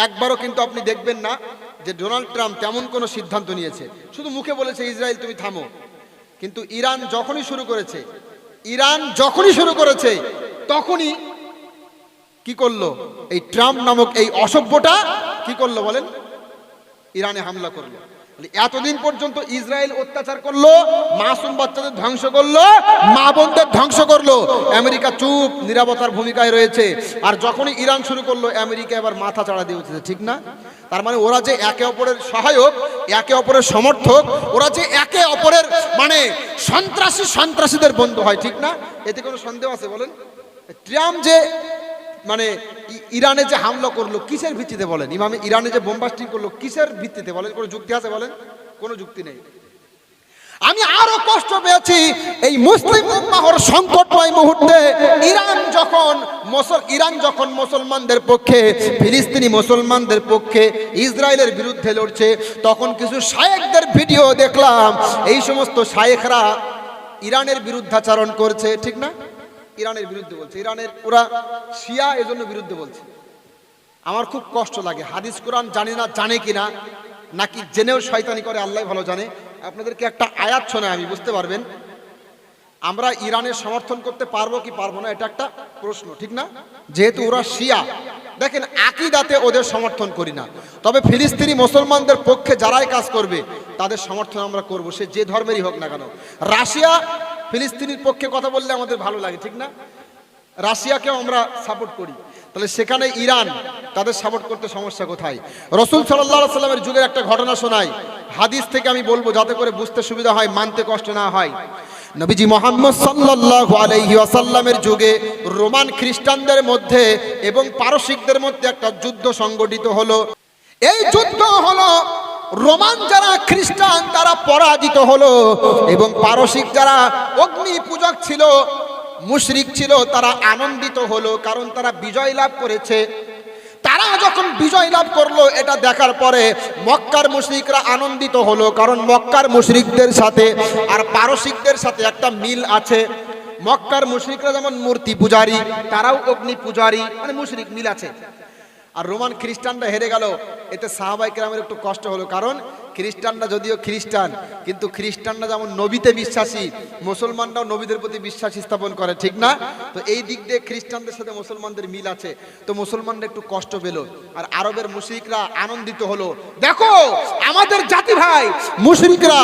একবারও কিন্তু আপনি দেখবেন না যে ডোনাল্ড ট্রাম্প তেমন কোনো সিদ্ধান্ত নিয়েছে। শুধু মুখে বলেছে ইসরায়েল তুমি থামো। কিন্তু ইরান যখনই শুরু করেছে তখনই কি করলো? এই ট্রাম্প নামক এই অসভ্যটা কি করলো বলেন? ইরানে হামলা করলো। এতদিন পর্যন্ত ইসরায়েল অত্যাচার করলো, মাসুম বাচ্চাদের ধ্বংস করলো, মা বোনদের ধ্বংস করলো। আমেরিকা চুপ, নীরবতার ভূমিকায় রয়েছে। আর যখনই ইরান শুরু করলো, আমেরিকা এবার মাথা চাড়া দিয়ে উঠেছে, ঠিক না? তার মানে ওরা যে একে অপরের সহায়ক, একে অপরের সমর্থক, ওরা যে একে অপরের মানে সন্ত্রাসীদের বন্ধু হয়, ঠিক না? এতে কোনো সন্দেহ আছে বলেন? ট্রাম্প যে মানে ইরানে যে হামলা করলো কিসের ভিত্তিতে বলেন? ইরানে যে বোমবাস্টিং করলো কিসের ভিত্তিতে বলেন? কোনো যুক্তি আছে বলেন? কোনো যুক্তি নেই। আমি আরো কষ্ট পেয়েছি এই মুসলিম উম্মাহর সংকটময় মুহূর্তে। ইরান যখন মুসলমানদের পক্ষে, ফিলিস্তিনি মুসলমানদের পক্ষে ইসরায়েলের বিরুদ্ধে লড়ছে, তখন কিছু শায়েখদের ভিডিও দেখলাম। এই সমস্ত শায়েখরা ইরানের বিরুদ্ধাচরণ করছে, ঠিক না? ইরানের বিরুদ্ধে বলছে, ইরানের ওরা শিয়া, এজন্য বিরুদ্ধে বলছে। আমার খুব কষ্ট লাগে। হাদিস কোরআন জানি না, জানে কিনা, নাকি জেনেও শয়তানি করে, আল্লাহ ভালো জানে। আপনাদেরকে একটা আয়াত শোনায় আমি বুঝতে পারবেন আমরা ইরানের সমর্থন করতে পারবো কি পারবো না, এটা একটা প্রশ্ন, ঠিক না? যেহেতু ওরা শিয়া, দেখেন আকীদাতে ওদের সমর্থন করি না, তবে ফিলিস্তিনি মুসলমানদের পক্ষে যারাই কাজ করবে তাদের সমর্থন আমরা করব, সে যে ধর্মেরই হোক না কেন। রাশিয়া ফিলিস্তিনির পক্ষে কথা বললে আমাদের ভালো লাগে, ঠিক না? রাশিয়াকেও আমরা সাপোর্ট করি, তাহলে সেখানে ইরান তাদের সাপোর্ট করতে সমস্যা কোথায়? রাসূল সাল্লাল্লাহু আলাইহি সাল্লামের যুগের একটা ঘটনা শোনাই, হাদিস থেকে আমি বলবো যাতে করে বুঝতে সুবিধা হয়, মানতে কষ্ট না হয়। নবীজি মুহাম্মদ সাল্লাল্লাহু আলাইহি ওয়াসাল্লামের যুগে রোমান খ্রিস্টানদের মধ্যে এবং পারসিকদের মধ্যে একটা যুদ্ধ সংগঠিত হলো। এই যুদ্ধ হলো রোমান যারা খ্রিস্টান তারা পরাজিত হলো এবং পারসিক যারা অগ্নি পূজক ছিল, মুশরিক ছিল, তারা আনন্দিত হলো, কারণ তারা বিজয় লাভ করেছে। তারা যখন বিজয় লাভ করলো এটা দেখার পরে মক্কার মুশরিকরা আনন্দিত হলো, কারণ মক্কার মুশরিকদের সাথে আর পারসিকদের সাথে একটা মিল আছে। মক্কার মুশরিকরা যেমন মূর্তি পূজারী, তারাও অগ্নি পূজারী, মানে মুশরিক, মিল আছে। আর রোমান খ্রিস্টানরা হেরে গেল, এতে সাহাবায়ে কেরামের একটু কষ্ট হলো, কারণ খ্রিস্টানরা যদিও খ্রিস্টান, কিন্তু খ্রিস্টানরা যেমন নবীতে বিশ্বাসী, মুসলমানরাও নবীদের প্রতি বিশ্বাস স্থাপন করে, ঠিক না? তো এই দিক দিয়ে খ্রিস্টানদের সাথে মুসলমানদের মিল আছে, তো মুসলমানরা একটু কষ্ট পেল। আর আরবের মুশরিকরা আনন্দিত হলো, দেখো আমাদের জাতি ভাই মুশরিকরা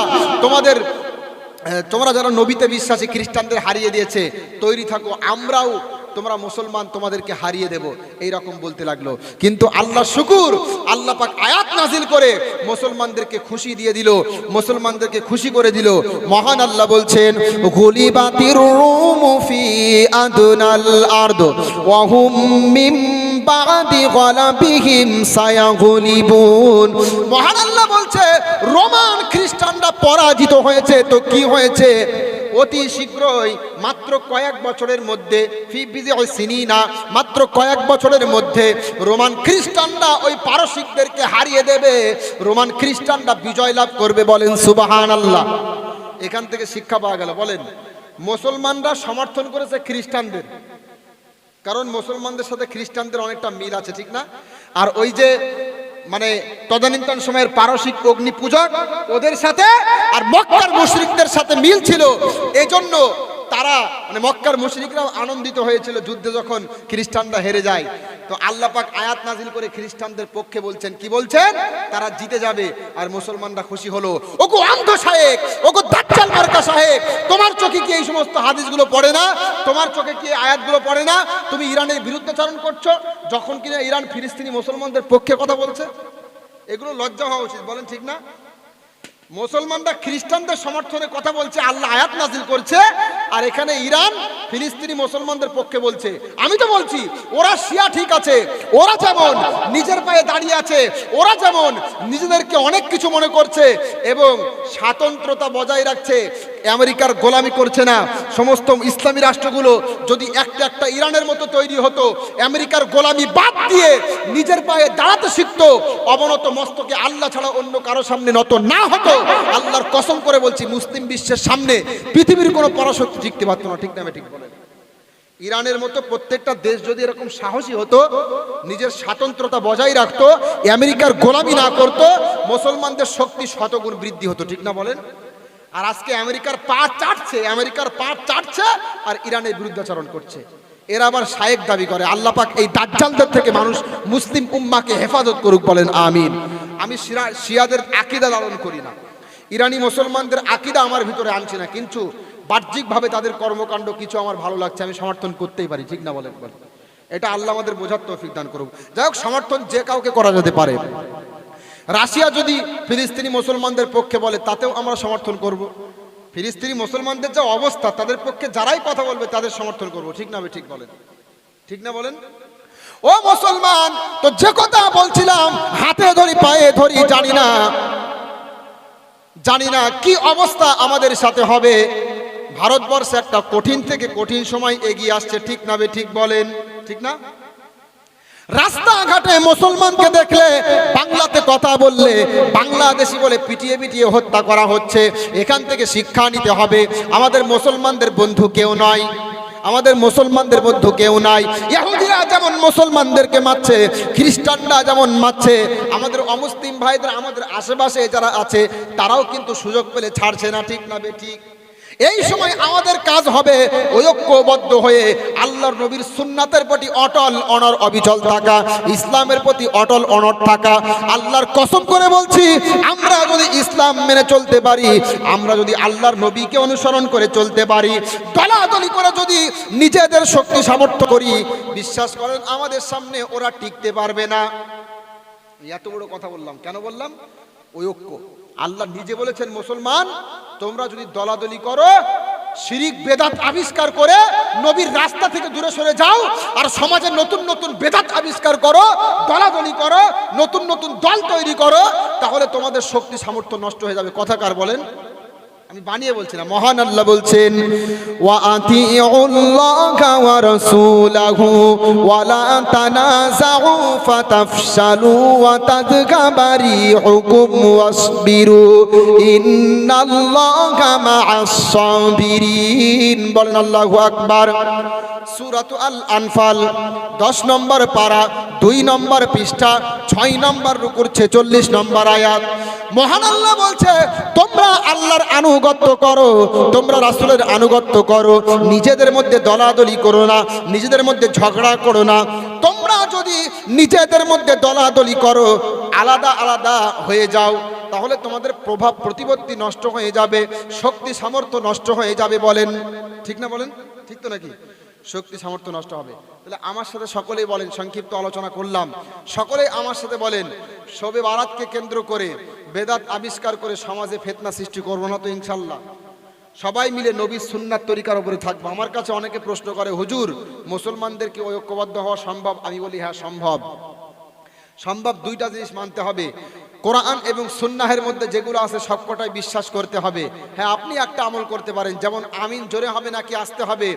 তোমরা যারা নবীতে বিশ্বাসী খ্রিস্টানদের হারিয়ে দিয়েছে, তৈরি থাকো, আমরাও তোমরা মুসলমান তোমাদেরকে হারিয়ে দেব, এই রকম বলতে লাগলো। কিন্তু আল্লাহ শুকুর, আল্লাহ পাক আয়াত নাজিল করে মুসলমানদেরকে খুশি দিয়ে দিল, মুসলমানদেরকে খুশি করে দিল। মহান আল্লাহ বলছেন, গুলিবাতির রূমু ফি আদনাল আরদ ওয়া হুম মিন বাদি গলাবিহিম সায়াগুলিবুন। মহান আল্লাহ বলছে রোমান খ্রিস্টানরা পরাজিত হয়েছে, তো কি হয়েছে? অতি শীঘ্রই, মাত্র কয়েক বছরের মধ্যে, মাত্র কয়েক বছরের মধ্যে রোমান খ্রিস্টানরা ওই পারসিকদেরকে হারিয়ে দেবে, রোমান খ্রিস্টানরা বিজয় লাভ করবে। বলেন সুবহানাল্লাহ। এখান থেকে শিক্ষা পাওয়া গেল, বলেন মুসলমানরা সমর্থন করেছে খ্রিস্টানদের, কারণ মুসলমানদের সাথে খ্রিস্টানদের অনেকটা মিল আছে, ঠিক না? আর ওই যে মানে তদানীন্তন সময়ের পারসিক অগ্নি পূজক, ওদের সাথে আর মক্কার মুশরিকদের সাথে মিল ছিল, এজন্য তারা মানে মক্কার মুশরিকরাও আনন্দিত হয়েছিল যুদ্ধে যখন খ্রিস্টানরা হেরে যায়। তো আল্লাহ পাক আয়াত নাজিল করে খ্রিস্টানদের পক্ষে বলছেন, কি বলছেন? তারা জিতে যাবে, আর মুসলমানরা খুশি হলো। ওগো অন্ধ শায়েখ, ওগো দাজ্জাল মার্কা শায়েখ, তোমার চোখে কি এই সমস্ত হাদিসগুলো পড়ে না? তোমার চোখে কি আয়াতগুলো পড়ে না? তুমি ইরানের বিরুদ্ধাচরণ করছো, যখন কিনা ইরান ফিলিস্তিনি মুসলমানদের পক্ষে কথা বলছে। এগুলো লজ্জা হওয়া উচিত, বলেন ঠিক না? মুসলমানরা খ্রিস্টানদের সমর্থনে কথা বলছে, আল্লাহ আয়াত নাজিল করছে, আর এখানে ইরান ফিলিস্তিনি মুসলমানদের পক্ষে বলছে। আমি তো বলছি ওরা শিয়া ঠিক আছে, ওরা যেমন নিজের পায়ে দাঁড়িয়ে আছে, ওরা যেমন নিজেদেরকে অনেক কিছু মনে করছে এবং স্বাতন্ত্রতা বজায় রাখছে, আমেরিকার গোলামি করছে না। সমস্ত ইসলামী রাষ্ট্রগুলো যদি একটা একটা ইরানের মতো তৈরি হতো, আমেরিকার গোলামি বাদ দিয়ে নিজের পায়ে দাঁড়াতে শিখতো, অবনত মস্তকে আল্লাহ ছাড়া অন্য কারো সামনে নত না হতো, আল্লাহর কসম করে বলছি মুসলিম বিশ্বের সামনে পৃথিবীর কোনো পরাশক্তি টিকতে পারতো না। ঠিক না? ঠিক বলেন। ইরানের মতো প্রত্যেকটা দেশ যদি এরকম সাহসী হতো, নিজের স্বাতন্ত্রতা বজায় রাখতো, আমেরিকার গোলামি না করতো, মুসলমানদের শক্তি শতগুণ বৃদ্ধি হতো। ঠিক না বলেন? আর আজকে আমেরিকার পা চাটছে আর ইরানের বিরুদ্ধাচরণ করছে। এরা আবার শায়েক দাবি করে। আল্লাহ পাক এই দাজ্জালদের থেকে মানুষ মুসলিম উম্মাকে হেফাজত করুক, বলেন আমিন। আমি শিয়াদের আকীদা লালন করি না, ইরানি মুসলমানদের আকীদা আমার ভিতরে আনছি না, কিন্তু বাহ্যিকভাবে তাদের কর্মকাণ্ড কিছু আমার ভালো লাগছে, আমি সমর্থন করতেই পারি। ঠিক না বলেন? এটা আল্লাহ আমাদের বোঝার তৌফিক দান করুক। যাই হোক, সমর্থন যে কাউকে করা যেতে পারে। রাশিয়া যদি ফিলিস্তিনি মুসলমানদের পক্ষে বলে তাতেও আমরা সমর্থন করব। ফিলিস্তিনি মুসলমানদের যা অবস্থা, তাদের পক্ষে যারাই কথা বলবে তাদের সমর্থন করব। ঠিক না? ঠিক বলেন। ঠিক না বলেন? ও মুসলমান, তো যে কথা বলছিলাম, হাতে ধরি পায়ে ধরি, জানি না কি অবস্থা আমাদের সাথে হবে। ভারতবর্ষে একটা কঠিন থেকে কঠিন সময় এগিয়ে আসছে। ঠিক না? ঠিক বলেন। ঠিক না? রাস্তাঘাটে মুসলমানকে দেখলে, বাংলাতে কথা বললে বাংলাদেশি বলে পিটিয়ে পিটিয়ে হত্যা করা হচ্ছে। এখান থেকে শিক্ষা নিতে হবে। আমাদের মুসলমানদের বন্ধু কেউ নয়, আমাদের মুসলমানদের মধ্যে কেউ নাই। ইহুদিরা যেমন মুসলমানদেরকে মারছে, খ্রিস্টানরা যেমন মারছে, আমাদের অমুসলিম ভাইদের আমাদের আশেপাশে যারা আছে তারাও কিন্তু সুযোগ পেলে ছাড়ছে না। ঠিক না? ঠিক। এই সময় আমাদের কাজ হবে ঐক্যবদ্ধ হয়ে আল্লাহর নবীর সুন্নাতের প্রতি অটল অনড় অবিচল থাকা, ইসলামের প্রতি অটল অনড় থাকা। আল্লাহর কসম করে বলছি, আমরা যদি ইসলাম মেনে চলতে পারি, আমরা যদি আল্লাহর নবীকে অনুসরণ করে চলতে পারি, দলাদলি করে যদি নিজেদের শক্তি সামর্থ্য করি, বিশ্বাস করেন আমাদের সামনে ওরা টিকতে পারবে না। এত বড় কথা বললাম কেন? বললাম ঐক্য। আল্লাহ নিজে বলেছেন, মুসলমান তোমরা যদি দলাদলি করো, শিরিক বেদাত আবিষ্কার করে নবীর রাস্তা থেকে দূরে সরে যাও, আর সমাজে নতুন নতুন বেদাত আবিষ্কার করো, দলাদলি করো, নতুন নতুন দল তৈরি করো, তাহলে তোমাদের শক্তি সামর্থ্য নষ্ট হয়ে যাবে। কথা কার বলেন? আমি বানিয়ে বলছি না, মহান আল্লাহ বলছেন, ওয়া আতিউল্লাহা ওয়া রাসূলাহু ওয়া লা তানাযাউ ফাতাফশালু ওয়া তাযহাবা রিহুকুম ওয়াসবিরু ইন্নাল্লাহা মা'আস সাবিরিন। বলেন আল্লাহু আকবার। সূরাতুল আল আনফাল 10 নম্বর পারা, 2 নম্বর পৃষ্ঠা, 6 নম্বর রুকুর 46 নম্বর আয়াত। মহান আল্লাহ বলছে, তোমরা আল্লাহর আনুগত্য করো, তোমরা রাসূলের আনুগত্য করো, নিজেদের মধ্যে দলাদলি করো না, নিজেদের মধ্যে ঝগড়া করো না। তোমরা যদি নিজেদের মধ্যে দলাদলি করো, আলাদা আলাদা হয়ে যাও, তাহলে তোমাদের প্রভাব প্রতিপত্তি নষ্ট হয়ে যাবে, শক্তি সামর্থ্য নষ্ট হয়ে যাবে। বলেন ঠিক না? বলেন ঠিক তো নাকি? শক্তি সামর্থ্য নষ্ট হবে। তাহলে আমার সাথে সকলেই বলেন, সংক্ষিপ্ত আলোচনা করলাম, সকলেই আমার সাথে বলেন, শবে বারাতকে কেন্দ্র করে বেদাত আবিষ্কার করে সমাজে ফিতনা সৃষ্টি করবো না তো ইনশাল্লাহ। সবাই মিলে নবীর সুন্নাত তরিকার উপরে থাকবো। আমার কাছে অনেকে প্রশ্ন করে, হুজুর মুসলমানদেরকে ঐক্যবদ্ধ হওয়া সম্ভব? আমি বলি হ্যাঁ সম্ভব। সম্ভব। দুইটা জিনিস মানতে হবে, কোরআন এবং সুন্নাহের মধ্যে যেগুলো আছে সবকটাই বিশ্বাস করতে হবে। হ্যাঁ, আপনি একটা আমল করতে পারেন, যেমন আমিন জোরে হবে নাকি আসতে হবে।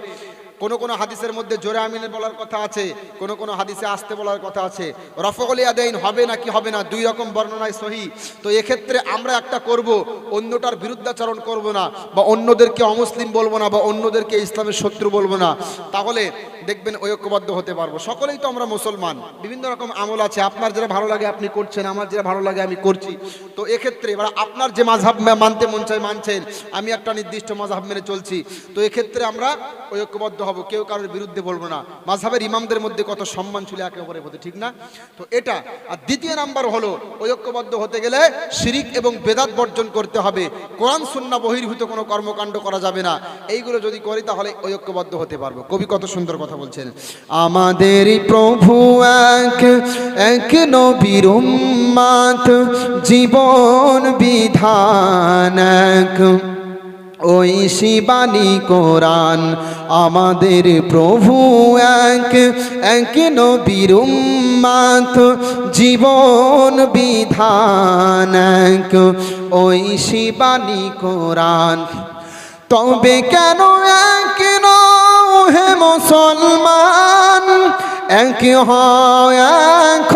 কোন কোন হাদিসের মধ্যে জোরে আমিন বলার কথা আছে, কোন কোন হাদিসে আসতে বলার কথা আছে। রফউল ইয়াদাইন হবে নাকি হবে না, দুই রকম বর্ণনায় সহি। তো এক্ষেত্রে আমরা একটা করব, অন্যটার বিরুদ্ধাচরণ করব না, বা অন্যদেরকে অমুসলিম বলবো না, বা অন্যদেরকে ইসলামের শত্রু বলবো না। তাহলে দেখবেন ঐক্যবদ্ধ হতে পারবো। সকলেই তো আমরা মুসলমান, বিভিন্ন রকম আমল আছে, আপনার যেটা ভালো লাগে আপনি করছেন, আমার যেটা ভালো লাগে আমি করছি। তো এক্ষেত্রে এবার আপনার যে মাযহাব মানতে মন চায় মানছেন, আমি একটা নির্দিষ্ট মাযহাব মেনে চলছি। তো এক্ষেত্রে আমরা ঐক্যবদ্ধ হব, কেউ কারোর বিরুদ্ধে বলবো না। মাযহাবের ইমামদের মধ্যে কত সম্মান ছিল একে অপরের প্রতি, ঠিক না? তো এটা। আর দ্বিতীয় নাম্বার হলো, ঐক্যবদ্ধ হতে গেলে শিরিক এবং বেদাত বর্জন করতে হবে, কোরআন সুন্নাহ বহির্ভূত কোনো কর্মকাণ্ড করা যাবে না। এইগুলো যদি করি তাহলে ঐক্যবদ্ধ হতে পারবো। কবি কত সুন্দর কথা বলছেন, আমাদের প্রভু এক, এক নবীর উম্মত, জীবন বিধান এক, ওই শিবানী কোরআন আমাদের প্রভু এক এক নবীর উম্মত জীবন বিধান এক ওই শিবানী কোরআন। তবে কেন এক নও হে মুসলমান, এক হয় এক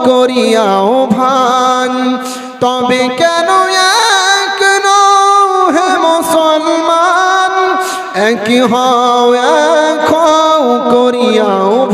করিয়াও ভান। তবে কেন এক নও হে মুসলমান, এক হয় এক করিয়াও